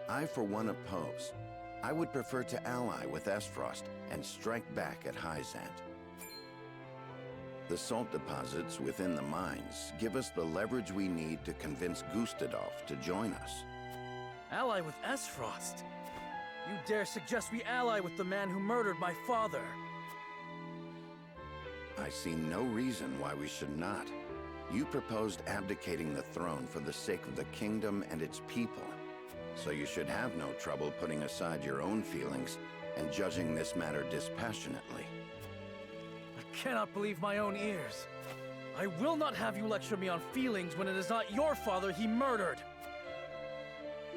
I, for one, oppose. I would prefer to ally with Esfrost and strike back at Hyzant. The salt deposits within the mines give us the leverage we need to convince Gustadolf to join us. Ally with Esfrost? You dare suggest we ally with the man who murdered my father? I see no reason why we should not. You proposed abdicating the throne for the sake of the kingdom and its people. So you should have no trouble putting aside your own feelings and judging this matter dispassionately. I cannot believe my own ears. I will not have you lecture me on feelings when it is not your father he murdered.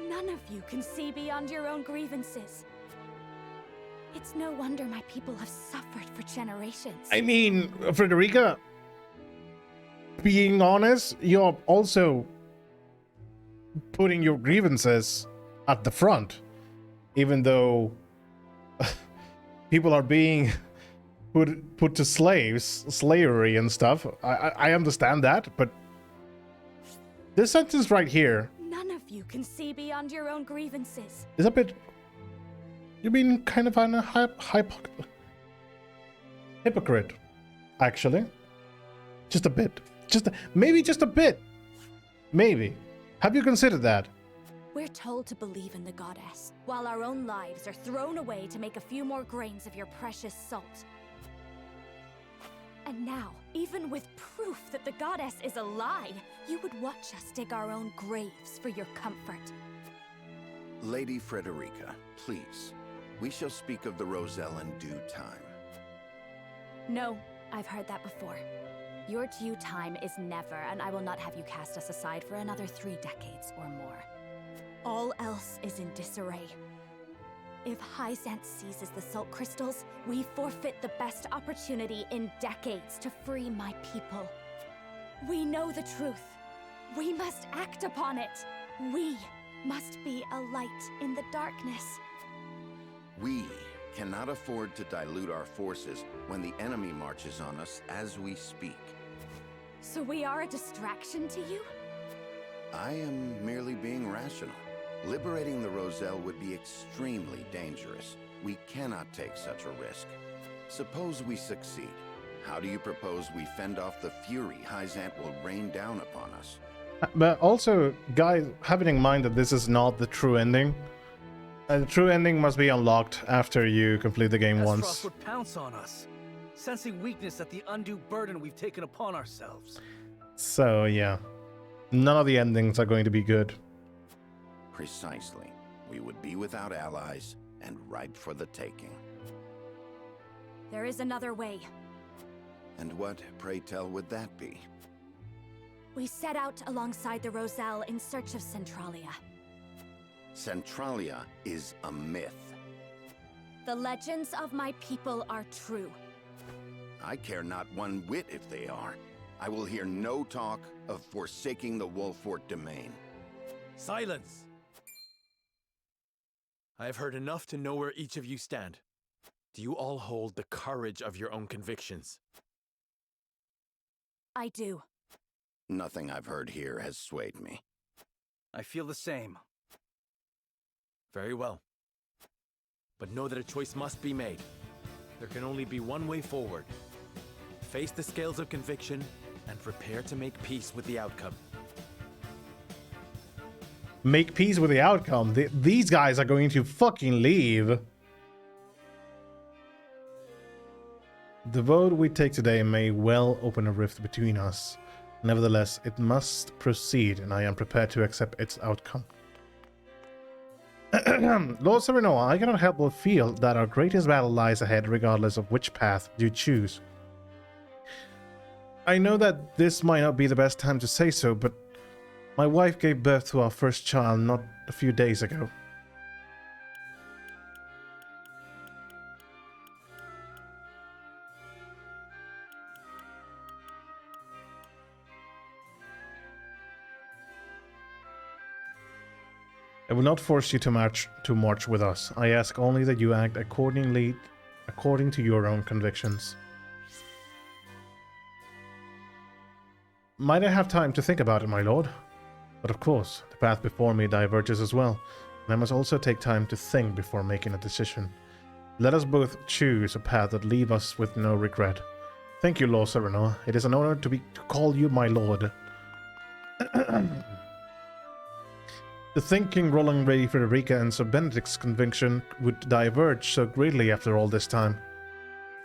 None of you can see beyond your own grievances. It's no wonder my people have suffered for generations. I mean, Frederica, being honest, you're also putting your grievances at the front, even though people are being put to slavery and stuff. I understand that, but this sentence right here, None of you can see beyond your own grievances. is a bit. You're being kind of a hypocrite, actually. Just a bit. Maybe just a bit. Maybe. Have you considered that? We're told to believe in the goddess, while our own lives are thrown away to make a few more grains of your precious salt. And now, even with proof that the goddess is a lie, you would watch us dig our own graves for your comfort. Lady Frederica, please. We shall speak of the Roselle in due time. No, I've heard that before. Your due time is never, and I will not have you cast us aside for another 3 decades or more. All else is in disarray. If Hyzant seizes the salt crystals, we forfeit the best opportunity in decades to free my people. We know the truth. We must act upon it. We must be a light in the darkness. We cannot afford to dilute our forces when the enemy marches on us as we speak. So we are a distraction to you? I am merely being rational. Liberating the Roselle would be extremely dangerous. We cannot take such a risk. Suppose we succeed. How do you propose we fend off the fury Hyzant will rain down upon us? But also, guys, having in mind that this is not the true ending. The true ending must be unlocked after you complete the game once. Frost would pounce on us, sensing weakness at the undue burden we've taken upon ourselves. So, yeah. None of the endings are going to be good. Precisely. We would be without allies and ripe for the taking. There is another way. And what, pray tell, would that be? We set out alongside the Roselle in search of Centralia. Centralia is a myth. The legends of my people are true. I care not one whit if they are. I will hear no talk of forsaking the Wolfort domain. Silence! I have heard enough to know where each of you stand. Do you all hold the courage of your own convictions? I do. Nothing I've heard here has swayed me. I feel the same. Very well. But know that a choice must be made. There can only be one way forward. Face the scales of conviction and prepare to make peace with the outcome. Make peace with the outcome. These guys are going to fucking leave. The vote we take today may well open a rift between us. Nevertheless, it must proceed, and I am prepared to accept its outcome. Lord Serenoa, I cannot help but feel that our greatest battle lies ahead regardless of which path you choose. I know that this might not be the best time to say so, but my wife gave birth to our first child not a few days ago. I will not force you to march with us. I ask only that you act according to your own convictions. Might I have time to think about it, my lord? But of course, the path before me diverges as well, and I must also take time to think before making a decision. Let us both choose a path that leaves us with no regret. Thank you, Lord Serenoa. It is an honor to call you my lord. To think King Roland, Lady Frederica, and Sir Benedict's conviction would diverge so greatly after all this time.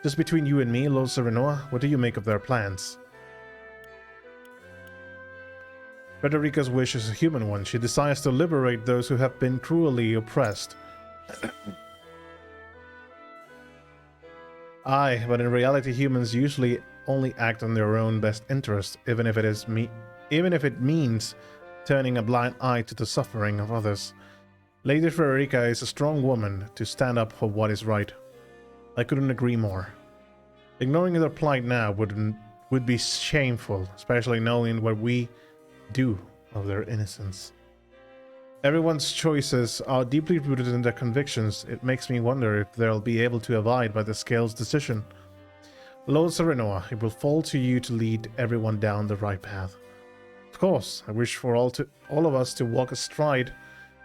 Just between you and me, Lord Serenoa, what do you make of their plans? Frederica's wish is a human one. She desires to liberate those who have been cruelly oppressed. Aye, but in reality humans usually only act on their own best interest, even if it means turning a blind eye to the suffering of others. Lady Frederica is a strong woman to stand up for what is right. I couldn't agree more. Ignoring their plight now would would be shameful, especially knowing what we do of their innocence. Everyone's choices are deeply rooted in their convictions. It makes me wonder if they'll be able to abide by the Scale's decision. Lord Serenoa, it will fall to you to lead everyone down the right path. Of course, I wish for all of us to walk astride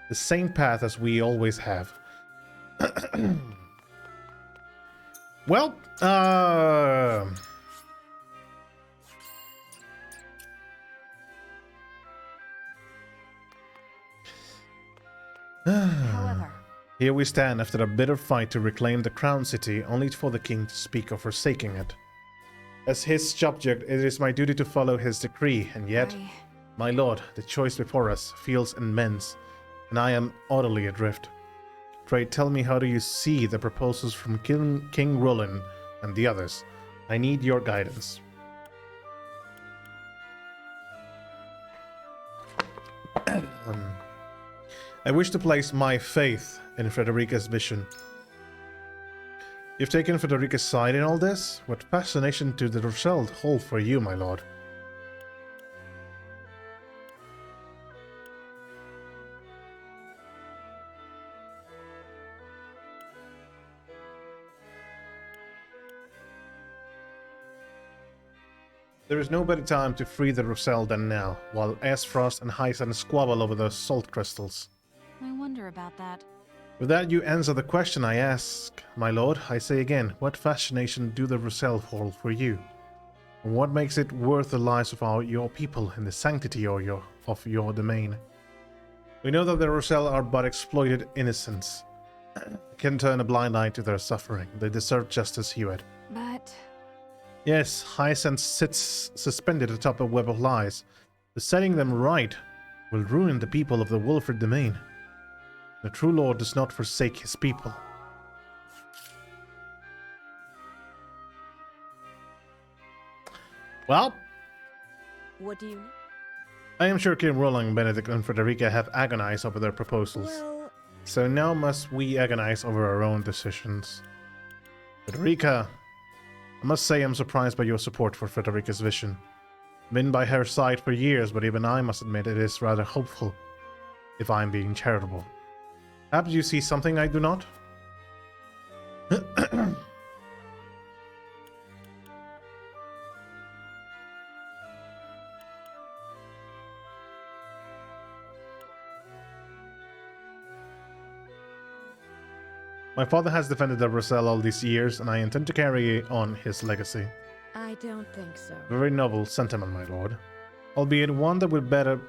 the same path as we always have. Well, However, here we stand after a bitter fight to reclaim the Crown City, only for the king to speak of forsaking it. As his subject, it is my duty to follow his decree, and yet, my lord, the choice before us feels immense, and I am utterly adrift. Pray tell me, how do you see the proposals from King Roland and the others? I need your guidance. I wish to place my faith in Frederica's vision. You've taken Frederica's side in all this? What fascination do the Rochelle hold for you, my lord? There is no better time to free the Rochelle than now, while Aesfrost and Hyson squabble over the salt crystals. I wonder about that. With that, you answer the question I ask, my lord. I say again, what fascination do the Rochelle hold for you? And what makes it worth the lives of your people and the sanctity of your domain? We know that the Rochelle are but exploited innocents. Can turn a blind eye to their suffering. They deserve justice, Hewitt. But... Yes, Hyacinth sits suspended atop a web of lies. The setting them right will ruin the people of the Wolford domain. The true lord does not forsake his people. Well, What do you need? I am sure King Roland, Benedict, and Frederica have agonized over their proposals. Well... So now must we agonize over our own decisions. Frederica, I must say I'm surprised by your support for Frederica's vision. Been by her side for years, but even I must admit it is rather hopeful, if I'm being charitable. Perhaps you see something I do not? My father has defended the Rochelle all these years, and I intend to carry on his legacy. I don't think so. Very noble sentiment, my lord. Albeit one that would better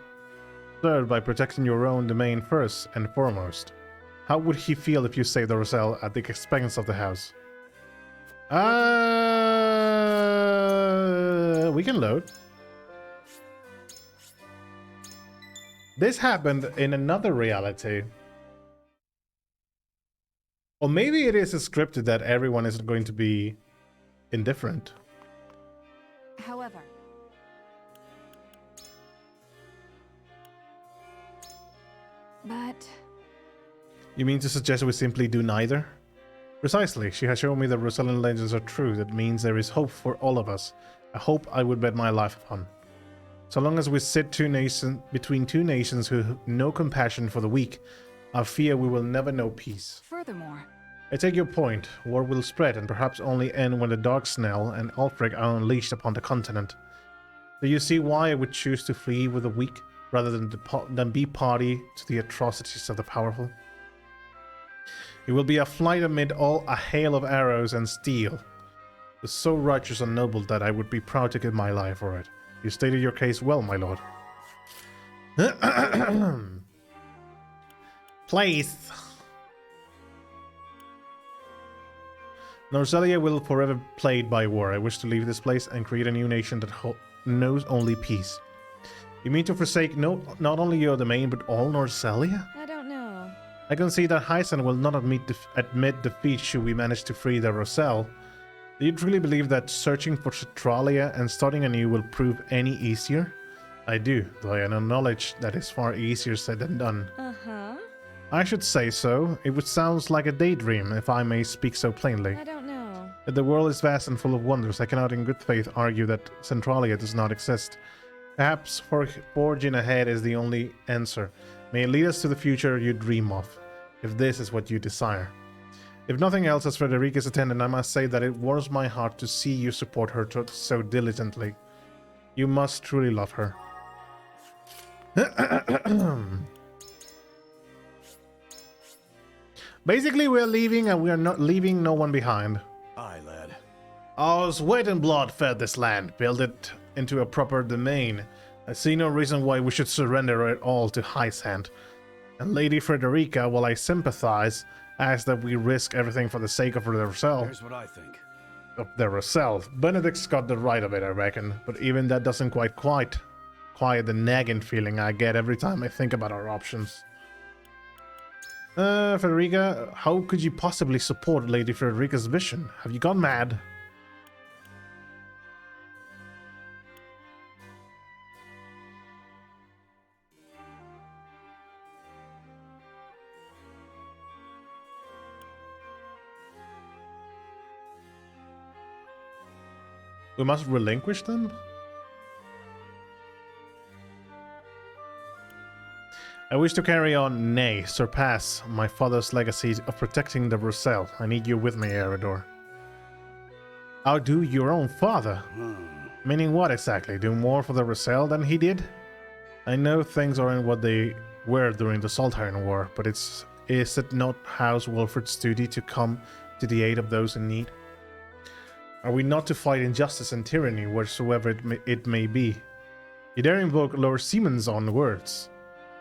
serve by protecting your own domain first and foremost. How would he feel if you saved the Rochelle at the expense of the house? We can load. This happened in another reality. Or maybe it is scripted that everyone is going to be indifferent. However, but you mean to suggest we simply do neither? Precisely. She has shown me the Rosellan legends are true. That means there is hope for all of us. A hope I would bet my life upon. So long as we sit between two nations who have no compassion for the weak, I fear we will never know peace. furthermore, I take your point. War will spread and perhaps only end when the Dark Snell and Ulfric are unleashed upon the continent. Do you see why I would choose to flee with the weak rather than be party to the atrocities of the powerful? It will be a flight amid a hail of arrows and steel. It's so righteous and noble that I would be proud to give my life for it. You stated your case well, my lord. Place. Norzelia will forever plagued by war. I wish to leave this place and create a new nation that knows only peace. You mean to forsake not only your domain, but all Norzelia? I don't know. I can see that Hyson will not admit defeat should we manage to free the Rochelle. Do you truly believe that searching for Centralia and starting anew will prove any easier? I do, though I acknowledge that it's far easier said than done. Uh-huh. I should say so. It would sound like a daydream, if I may speak so plainly. I don't know. If the world is vast and full of wonders, I cannot in good faith argue that Centralia does not exist. Perhaps forging ahead is the only answer. May it lead us to the future you dream of, if this is what you desire. If nothing else, as Frederica's attendant, I must say that it warms my heart to see you support her so diligently. You must truly love her. Basically, we are leaving and we are not leaving no one behind. Aye, lad. Our sweat and blood fed this land, built it into a proper domain. I see no reason why we should surrender it all to Hysand. And Lady Frederica, while I sympathize, asks that we risk everything for the sake of herself. Here's what I think. Of their herself. Benedict's got the right of it, I reckon, but even that doesn't quite quiet the nagging feeling I get every time I think about our options. Frederica, how could you possibly support Lady Frederica's vision? Have you gone mad? We must relinquish them? I wish to carry on, nay, surpass my father's legacy of protecting the Russell. I need you with me, Eredor. Outdo your own father? Meaning what exactly? Do more for the Russell than he did? I know things aren't what they were during the Saltire War, but is it not House Wolford's duty to come to the aid of those in need? Are we not to fight injustice and tyranny wheresoever it may be? You dare invoke Lord Seaman's own words.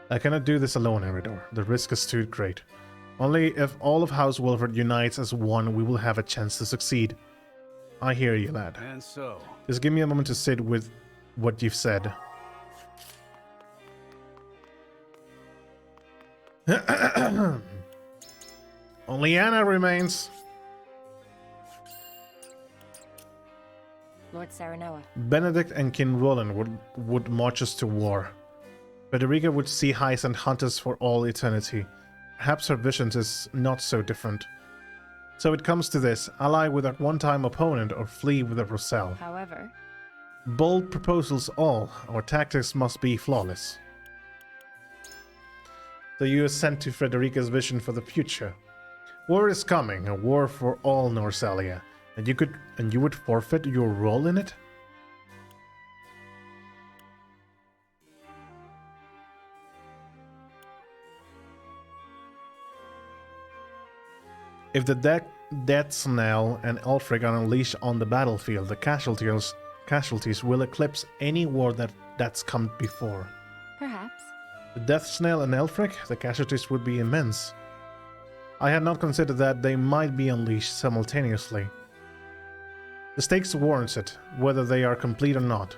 I cannot do this alone, Eredor. The risk is too great. Only if all of House Wolford unites as one, we will have a chance to succeed. I hear you, lad. And so? Just give me a moment to sit with what you've said. Only Anna remains. Lord Serenoa. Benedict and King Roland would march us to war. Frederica would see Hysand hunt us for all eternity. Perhaps her vision is not so different. So it comes to this, ally with a one-time opponent or flee with a Russell. However, bold proposals all, our tactics must be flawless. So you assent to Frederica's vision for the future. War is coming, a war for all Norsalia, and you would forfeit your role in it? If the Death's Knell and Ulfric are unleashed on the battlefield, the casualties will eclipse any war that's come before. perhaps. The Death's Knell and Ulfric, the casualties would be immense. I had not considered that they might be unleashed simultaneously. The stakes warrants it, whether they are complete or not.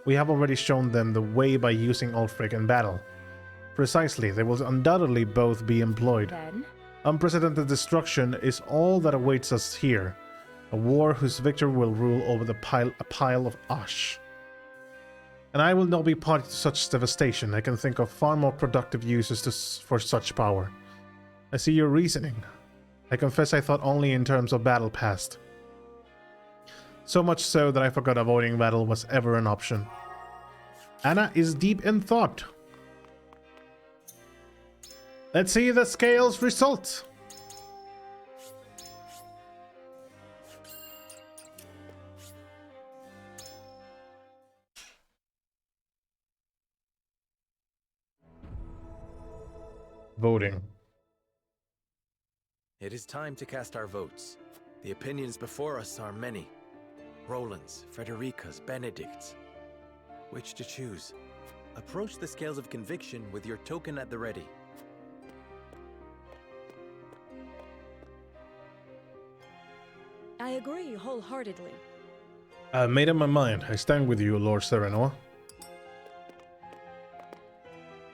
We have already shown them the way by using Ulfric in battle. Precisely, they will undoubtedly both be employed. Then? Unprecedented destruction is all that awaits us here. A war whose victor will rule over a pile of ash. And I will not be party to such devastation. I can think of far more productive uses for such power. I see your reasoning. I confess I thought only in terms of battle past. So much so that I forgot avoiding battle was ever an option. Anna is deep in thought. Let's see the scales result. Voting. It is time to cast our votes. The opinions before us are many. Roland's, Frederica's, Benedict's. Which to choose? Approach the scales of conviction with your token at the ready. I agree wholeheartedly. I've made up my mind. I stand with you, Lord Serenoa.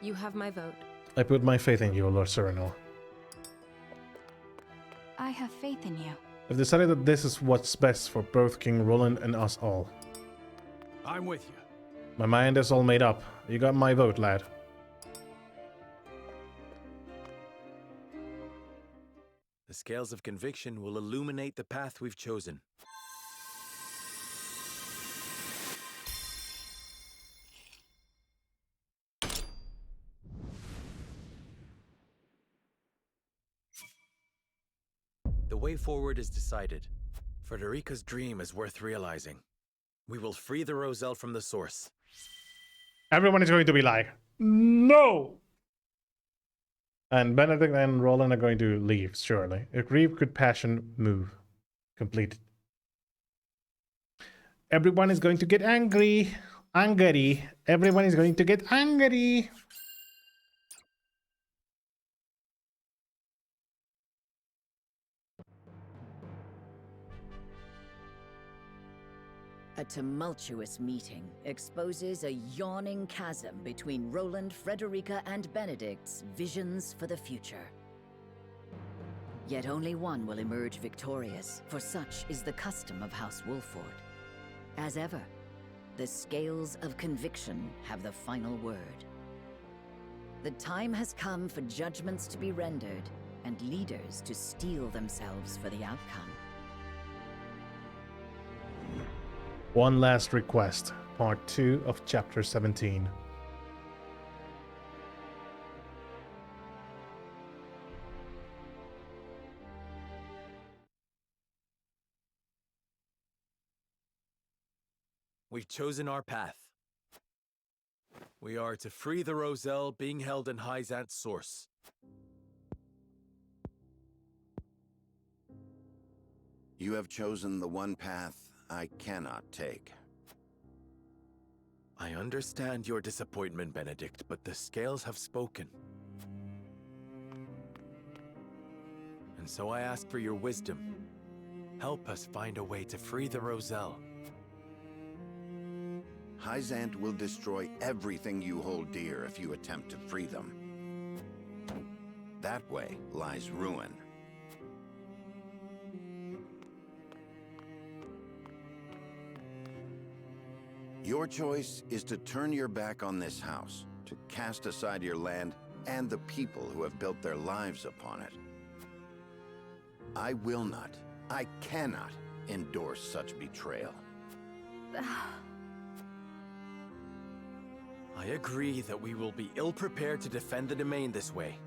You have my vote. I put my faith in you, Lord Serenoa. I have faith in you. I've decided that this is what's best for both King Roland and us all. I'm with you. My mind is all made up. You got my vote, lad. The scales of conviction will illuminate the path we've chosen. The way forward is decided. Frederica's dream is worth realizing. We will free the Roselle from the source. Everyone is going to be like, no! And Benedict and Roland are going to leave, surely. Aggrieve, good passion, move. Completed. Everyone is going to get angry. Angry. Everyone is going to get angry. A tumultuous meeting exposes a yawning chasm between Roland, Frederica, and Benedict's visions for the future. Yet only one will emerge victorious, for such is the custom of House Wolford. As ever, the scales of conviction have the final word. The time has come for judgments to be rendered and leaders to steel themselves for the outcome. One last request. Part 2 of Chapter 17. We've chosen our path. We are to free the Roselle being held in Hyzant's source. You have chosen the one path I cannot take. I understand your disappointment, Benedict, but the scales have spoken. And so I ask for your wisdom. Help us find a way to free the Roselle. Hyzant will destroy everything you hold dear if you attempt to free them. That way lies ruin. Your choice is to turn your back on this house, to cast aside your land and the people who have built their lives upon it. I will not, I cannot endorse such betrayal. I agree that we will be ill-prepared to defend the domain this way.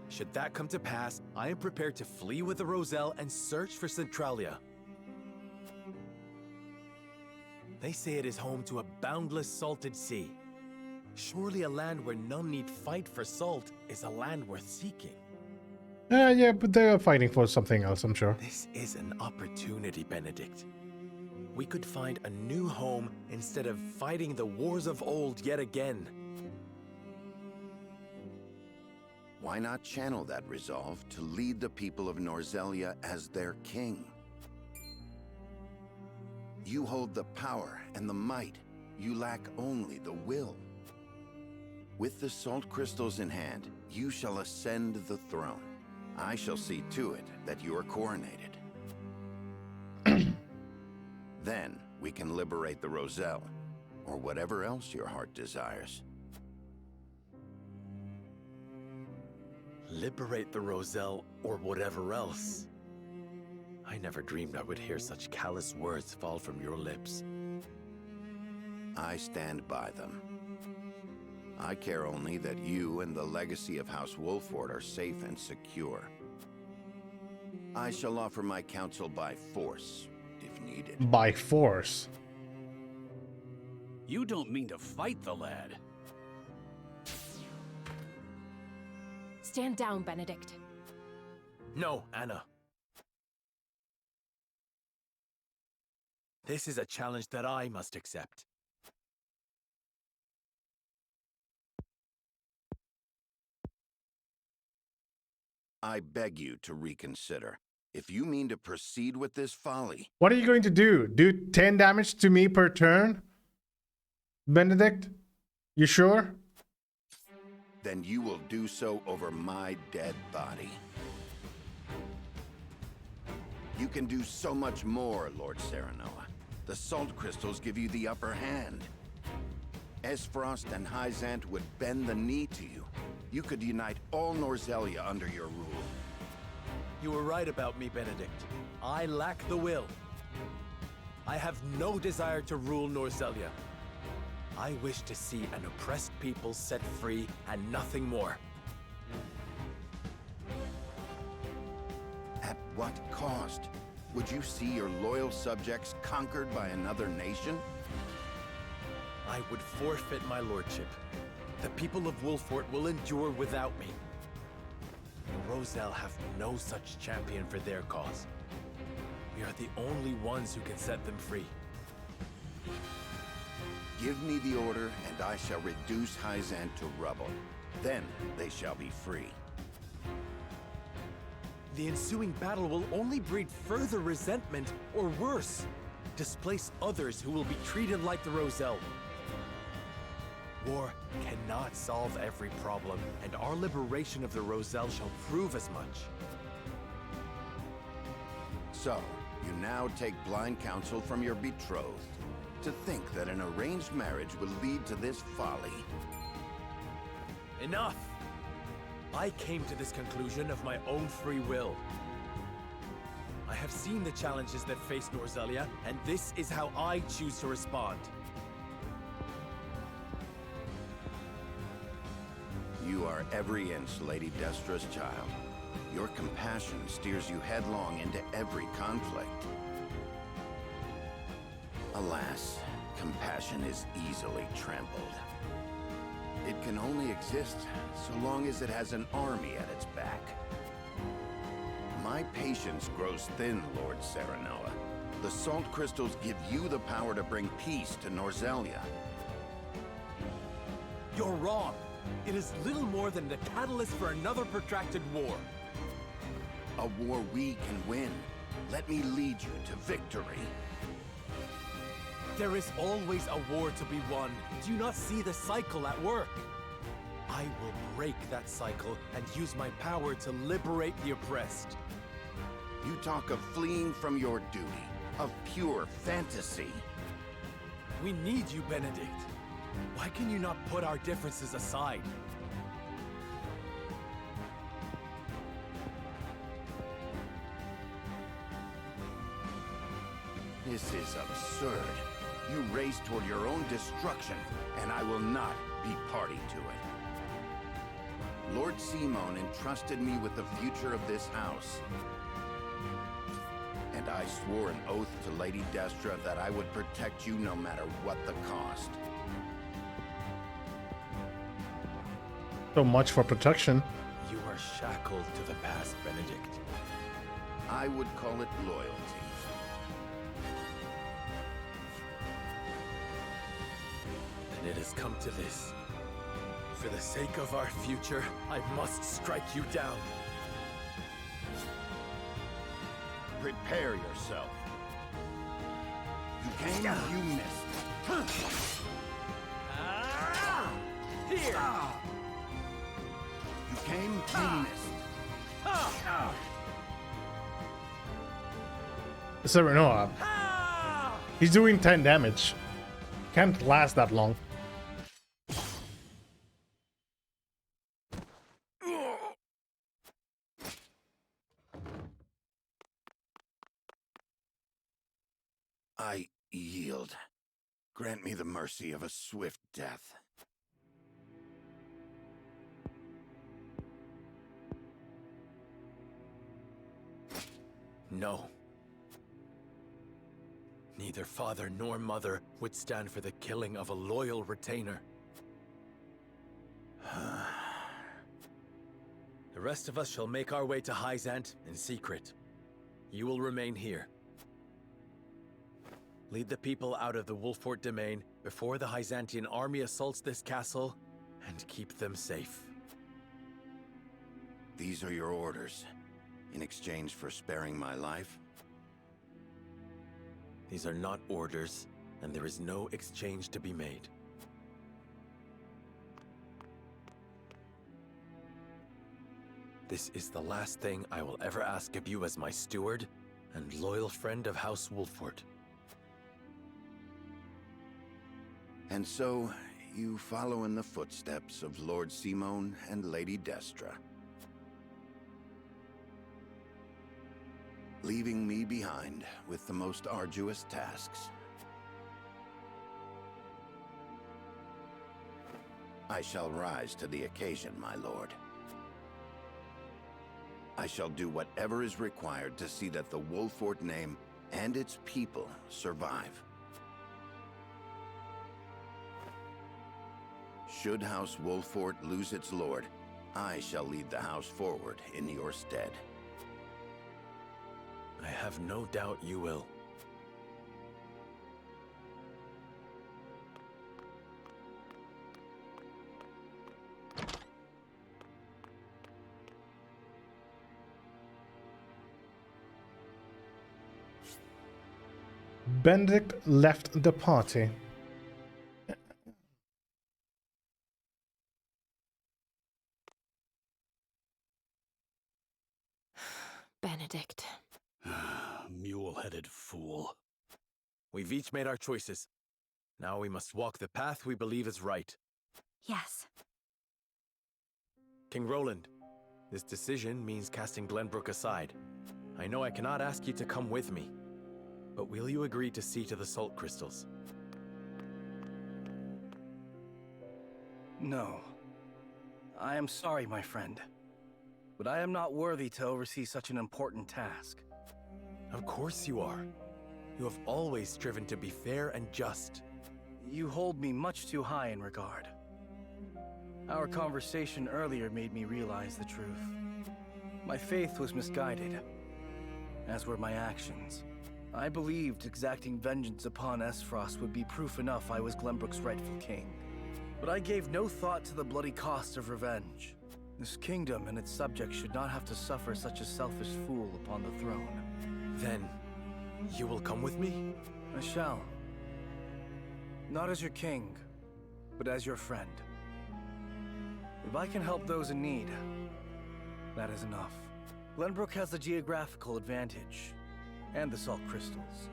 Should that come to pass, I am prepared to flee with the Roselle and search for Centralia. They say it is home to a boundless salted sea. Surely a land where none need fight for salt is a land worth seeking. Yeah, but they are fighting for something else, I'm sure. This is an opportunity, Benedict. We could find a new home instead of fighting the wars of old yet again. Why not channel that resolve to lead the people of Norzelia as their king? You hold the power and the might. You lack only the will. With the salt crystals in hand, you shall ascend the throne. I shall see to it that you are coronated. Then we can liberate the Roselle, or whatever else your heart desires. Liberate the Roselle, or whatever else. I never dreamed I would hear such callous words fall from your lips. I stand by them. I care only that you and the legacy of House Wolford are safe and secure. I shall offer my counsel by force, if needed. By force? You don't mean to fight the lad. Stand down, Benedict. No, Anna. This is a challenge that I must accept. I beg you to reconsider. If you mean to proceed with this folly... What are you going to do? Do 10 damage to me per turn? Benedict? You sure? Then you will do so over my dead body. You can do so much more, Lord Serenoa. The salt crystals give you the upper hand. Esfrost and Hyzant would bend the knee to you. You could unite all Norzelia under your rule. You were right about me, Benedict. I lack the will. I have no desire to rule Norzelia. I wish to see an oppressed people set free and nothing more. At what cost? Would you see your loyal subjects conquered by another nation? I would forfeit my lordship. The people of Wolfort will endure without me. The Roselle have no such champion for their cause. We are the only ones who can set them free. Give me the order, and I shall reduce Hyzant to rubble. Then they shall be free. The ensuing battle will only breed further resentment, or worse, displace others who will be treated like the Roselle. War cannot solve every problem, and our liberation of the Roselle shall prove as much. So, you now take blind counsel from your betrothed. To think that an arranged marriage will lead to this folly. Enough! I came to this conclusion of my own free will. I have seen the challenges that face Norzelia, and this is how I choose to respond. You are every inch Lady Destra's child. Your compassion steers you headlong into every conflict. Alas, compassion is easily trampled. It can only exist so long as it has an army at its back. My patience grows thin, Lord Serenoa. The salt crystals give you the power to bring peace to Norzelia. You're wrong. It is little more than the catalyst for another protracted war. A war we can win. Let me lead you to victory. There is always a war to be won. Do you not see the cycle at work? I will break that cycle and use my power to liberate the oppressed. You talk of fleeing from your duty, of pure fantasy. We need you, Benedict. Why can you not put our differences aside? This is absurd. You race toward your own destruction, and I will not be party to it. Lord Simon entrusted me with the future of this house. And I swore an oath to Lady Destra that I would protect you no matter what the cost. So much for protection. You are shackled to the past, Benedict. I would call it loyalty. And it has come to this. For the sake of our future, I must strike you down. Prepare yourself. You came, you missed. Here! You came, you missed. Serenoa. He's doing 10 damage. Can't last that long. I yield. Grant me the mercy of a swift death. No. Neither father nor mother would stand for the killing of a loyal retainer. The rest of us shall make our way to Hyzant in secret. You will remain here. Lead the people out of the Wolfort domain before the Hyzantian army assaults this castle, and keep them safe. These are your orders, in exchange for sparing my life? These are not orders, and there is no exchange to be made. This is the last thing I will ever ask of you as my steward and loyal friend of House Wolfort. And so, you follow in the footsteps of Lord Simon and Lady Destra, leaving me behind with the most arduous tasks. I shall rise to the occasion, my lord. I shall do whatever is required to see that the Wolfort name and its people survive. Should House Wolfort lose its lord, I shall lead the house forward in your stead. I have no doubt you will. Benedict left the party. Benedict. Mule-headed fool. We've each made our choices. Now we must walk the path we believe is right. Yes. King Roland, this decision means casting Glenbrook aside. I know I cannot ask you to come with me, but will you agree to see to the salt crystals? No. I am sorry, my friend. But I am not worthy to oversee such an important task. Of course you are. You have always striven to be fair and just. You hold me much too high in regard. Our conversation earlier made me realize the truth. My faith was misguided, as were my actions. I believed exacting vengeance upon Esfrost would be proof enough I was Glenbrook's rightful king. But I gave no thought to the bloody cost of revenge. This kingdom and its subjects should not have to suffer such a selfish fool upon the throne. Then, you will come with me? I shall. Not as your king, but as your friend. If I can help those in need, that is enough. Glenbrook has the geographical advantage, and the salt crystals.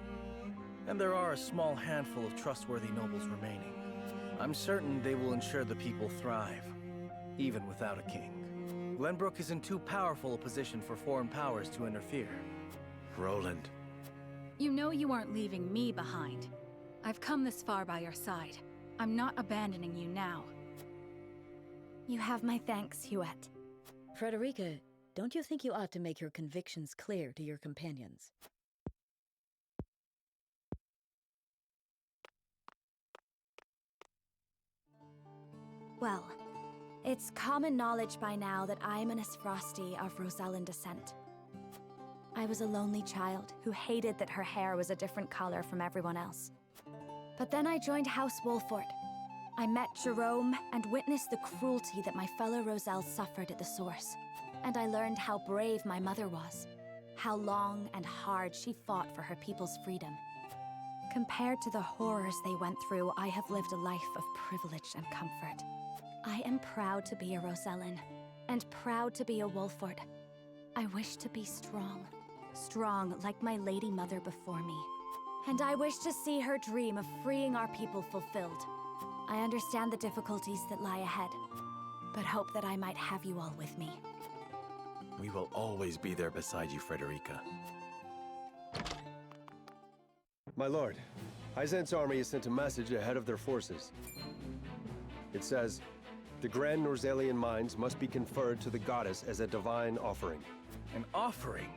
And there are a small handful of trustworthy nobles remaining. I'm certain they will ensure the people thrive, even without a king. Glenbrook is in too powerful a position for foreign powers to interfere. Roland. You know you aren't leaving me behind. I've come this far by your side. I'm not abandoning you now. You have my thanks, Huette. Frederica, don't you think you ought to make your convictions clear to your companions? Well, it's common knowledge by now that I'm an Esfrosti of Rosellan descent. I was a lonely child who hated that her hair was a different color from everyone else. But then I joined House Wolfort. I met Jerome and witnessed the cruelty that my fellow Roselle suffered at the source. And I learned how brave my mother was, how long and hard she fought for her people's freedom. Compared to the horrors they went through, I have lived a life of privilege and comfort. I am proud to be a Rosellan, and proud to be a Wolfort. I wish to be strong. Strong like my lady mother before me. And I wish to see her dream of freeing our people fulfilled. I understand the difficulties that lie ahead, but hope that I might have you all with me. We will always be there beside you, Frederica. My lord, Hyzant's army has sent a message ahead of their forces. It says, the Grand Norzalian mines must be conferred to the goddess as a divine offering. An offering?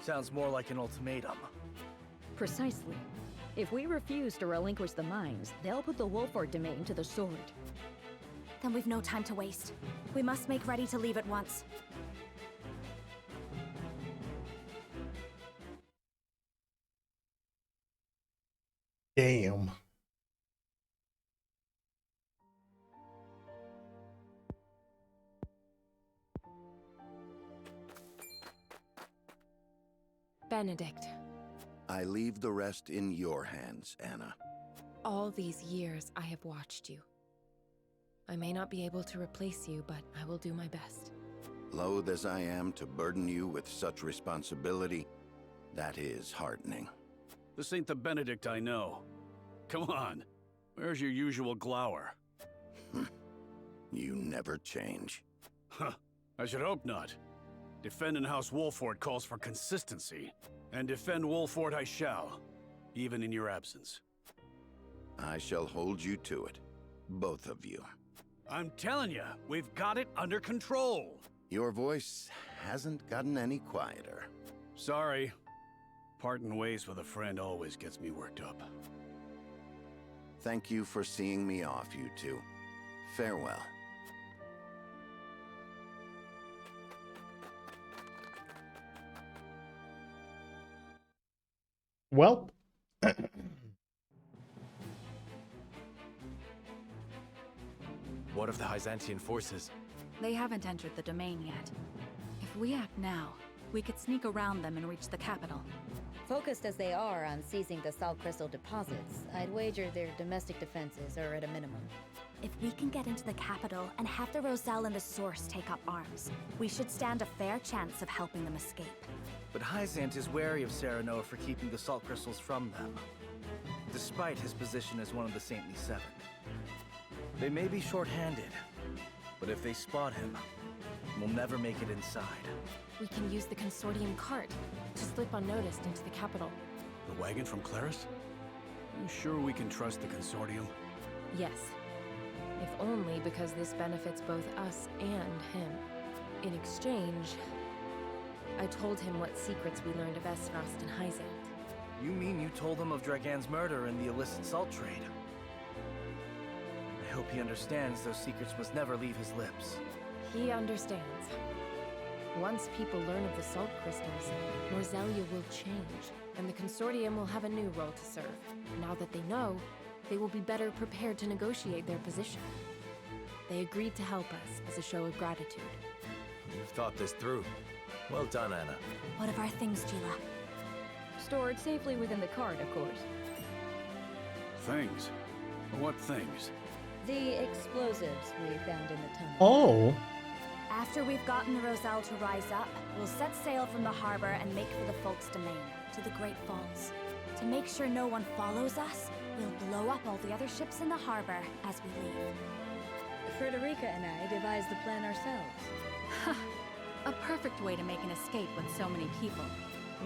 Sounds more like an ultimatum. Precisely. If we refuse to relinquish the mines, they'll put the Wolfort domain to the sword. Then we've no time to waste. We must make ready to leave at once. Damn. Benedict. I leave the rest in your hands, Anna. All these years I have watched you. I may not be able to replace you, but I will do my best. Loath as I am to burden you with such responsibility, that is heartening. This ain't the Benedict I know. Come on. Where's your usual glower? You never change. Huh. I should hope not. Defending House Wolford calls for consistency. And defend Wolford I shall, even in your absence. I shall hold you to it. Both of you. I'm telling you, we've got it under control. Your voice hasn't gotten any quieter. Sorry. Parting ways with a friend always gets me worked up. Thank you for seeing me off, you two. Farewell. Well. What of the Byzantine forces? They haven't entered the domain yet. If we act now, we could sneak around them and reach the capital. Focused as they are on seizing the salt crystal deposits, I'd wager their domestic defenses are at a minimum. If we can get into the capital and have the Roselle and the Source take up arms, we should stand a fair chance of helping them escape. But Hyzant is wary of Serenoa for keeping the salt crystals from them, despite his position as one of the Saintly Seven. They may be short-handed, but if they spot him, we'll never make it inside. We can use the consortium cart to slip unnoticed into the capital. The wagon from Claris? You sure we can trust the consortium? Yes. If only because this benefits both us and him. In exchange, I told him what secrets we learned of Esfrost and Hyzant. You mean you told him of Dragan's murder and the illicit salt trade? I hope he understands those secrets must never leave his lips. He understands. Once people learn of the salt crystals, Norzelia will change, and the consortium will have a new role to serve. Now that they know, they will be better prepared to negotiate their position. They agreed to help us as a show of gratitude. You've thought this through. Well done, Anna. What of our things, Gila? Stored safely within the cart, of course. Things? What things? The explosives we found in the tunnel. Oh. After we've gotten the Roselle to rise up, we'll set sail from the harbor and make for the Folk's domain, to the Great Falls. To make sure no one follows us, we'll blow up all the other ships in the harbor as we leave. Frederica and I devised the plan ourselves. Ha! A perfect way to make an escape with so many people.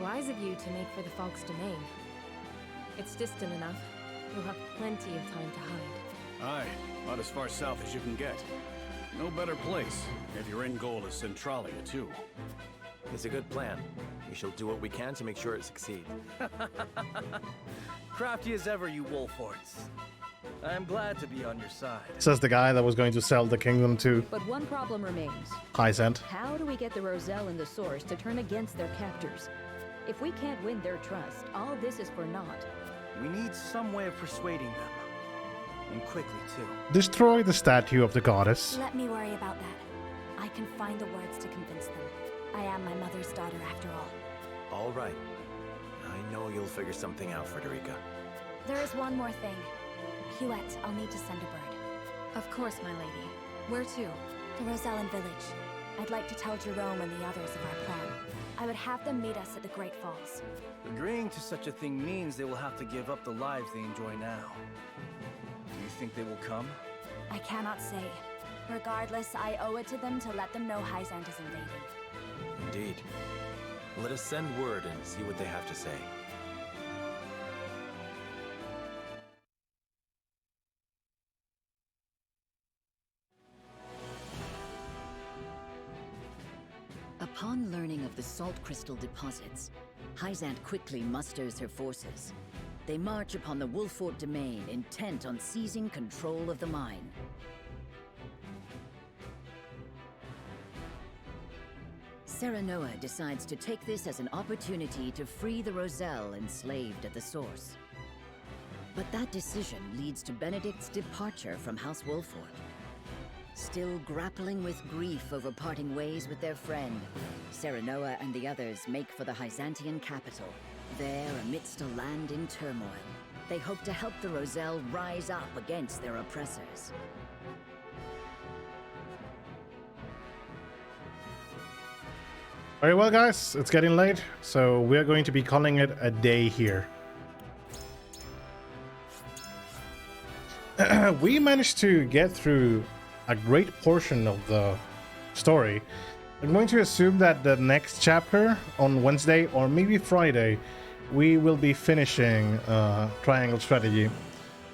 Wise of you to make for the Folk's domain. It's distant enough. You'll have plenty of time to hide. Aye, not as far south as you can get. No better place, if your end goal is Centralia, too. It's a good plan. We shall do what we can to make sure it succeeds. Crafty as ever, you Wolfords. I am glad to be on your side. Says the guy that was going to sell the kingdom to But one problem remains. Hyzant. How do we get the Roselle and the Source to turn against their captors? If we can't win their trust, all this is for naught. We need some way of persuading them. And quickly, too. Destroy the statue of the goddess. Let me worry about that. I can find the words to convince them. I am my mother's daughter, after all. All right. I know you'll figure something out, Frederica. There is one more thing. Huette, I'll need to send a bird. Of course, my lady. Where to? The Rosellan village. I'd like to tell Jerome and the others of our plan. I would have them meet us at the Great Falls. Agreeing to such a thing means they will have to give up the lives they enjoy now. Do you think they will come? I cannot say. Regardless, I owe it to them to let them know Hyzant is invading. Indeed. Let us send word and see what they have to say. Upon learning of the salt crystal deposits, Hyzant quickly musters her forces. They march upon the Wolford domain, intent on seizing control of the mine. Serenoa decides to take this as an opportunity to free the Roselle enslaved at the source. But that decision leads to Benedict's departure from House Wolford. Still grappling with grief over parting ways with their friend, Serenoa and the others make for the Hyzantian capital. There, amidst a land in turmoil, they hope to help the Roselle rise up against their oppressors. Very well, guys. It's getting late, so we're going to be calling it a day here. we managed to get through a great portion of the story. I'm going to assume that the next chapter on Wednesday or maybe Friday, we will be finishing Triangle Strategy.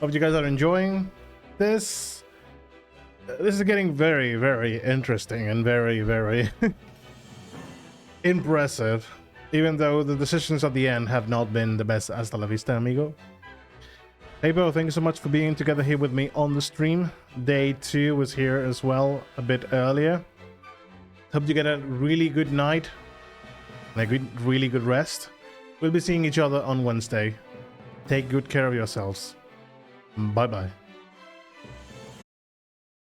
Hope you guys are enjoying this. This is getting very, very interesting and very, very impressive, even though the decisions at the end have not been the best. Hasta la vista, amigo. Hey Bo, thank you so much for being together here with me on the stream. Day 2 was here as well a bit earlier. Hope you get a really good night and a really good rest. We'll be seeing each other on Wednesday. Take good care of yourselves. Bye bye.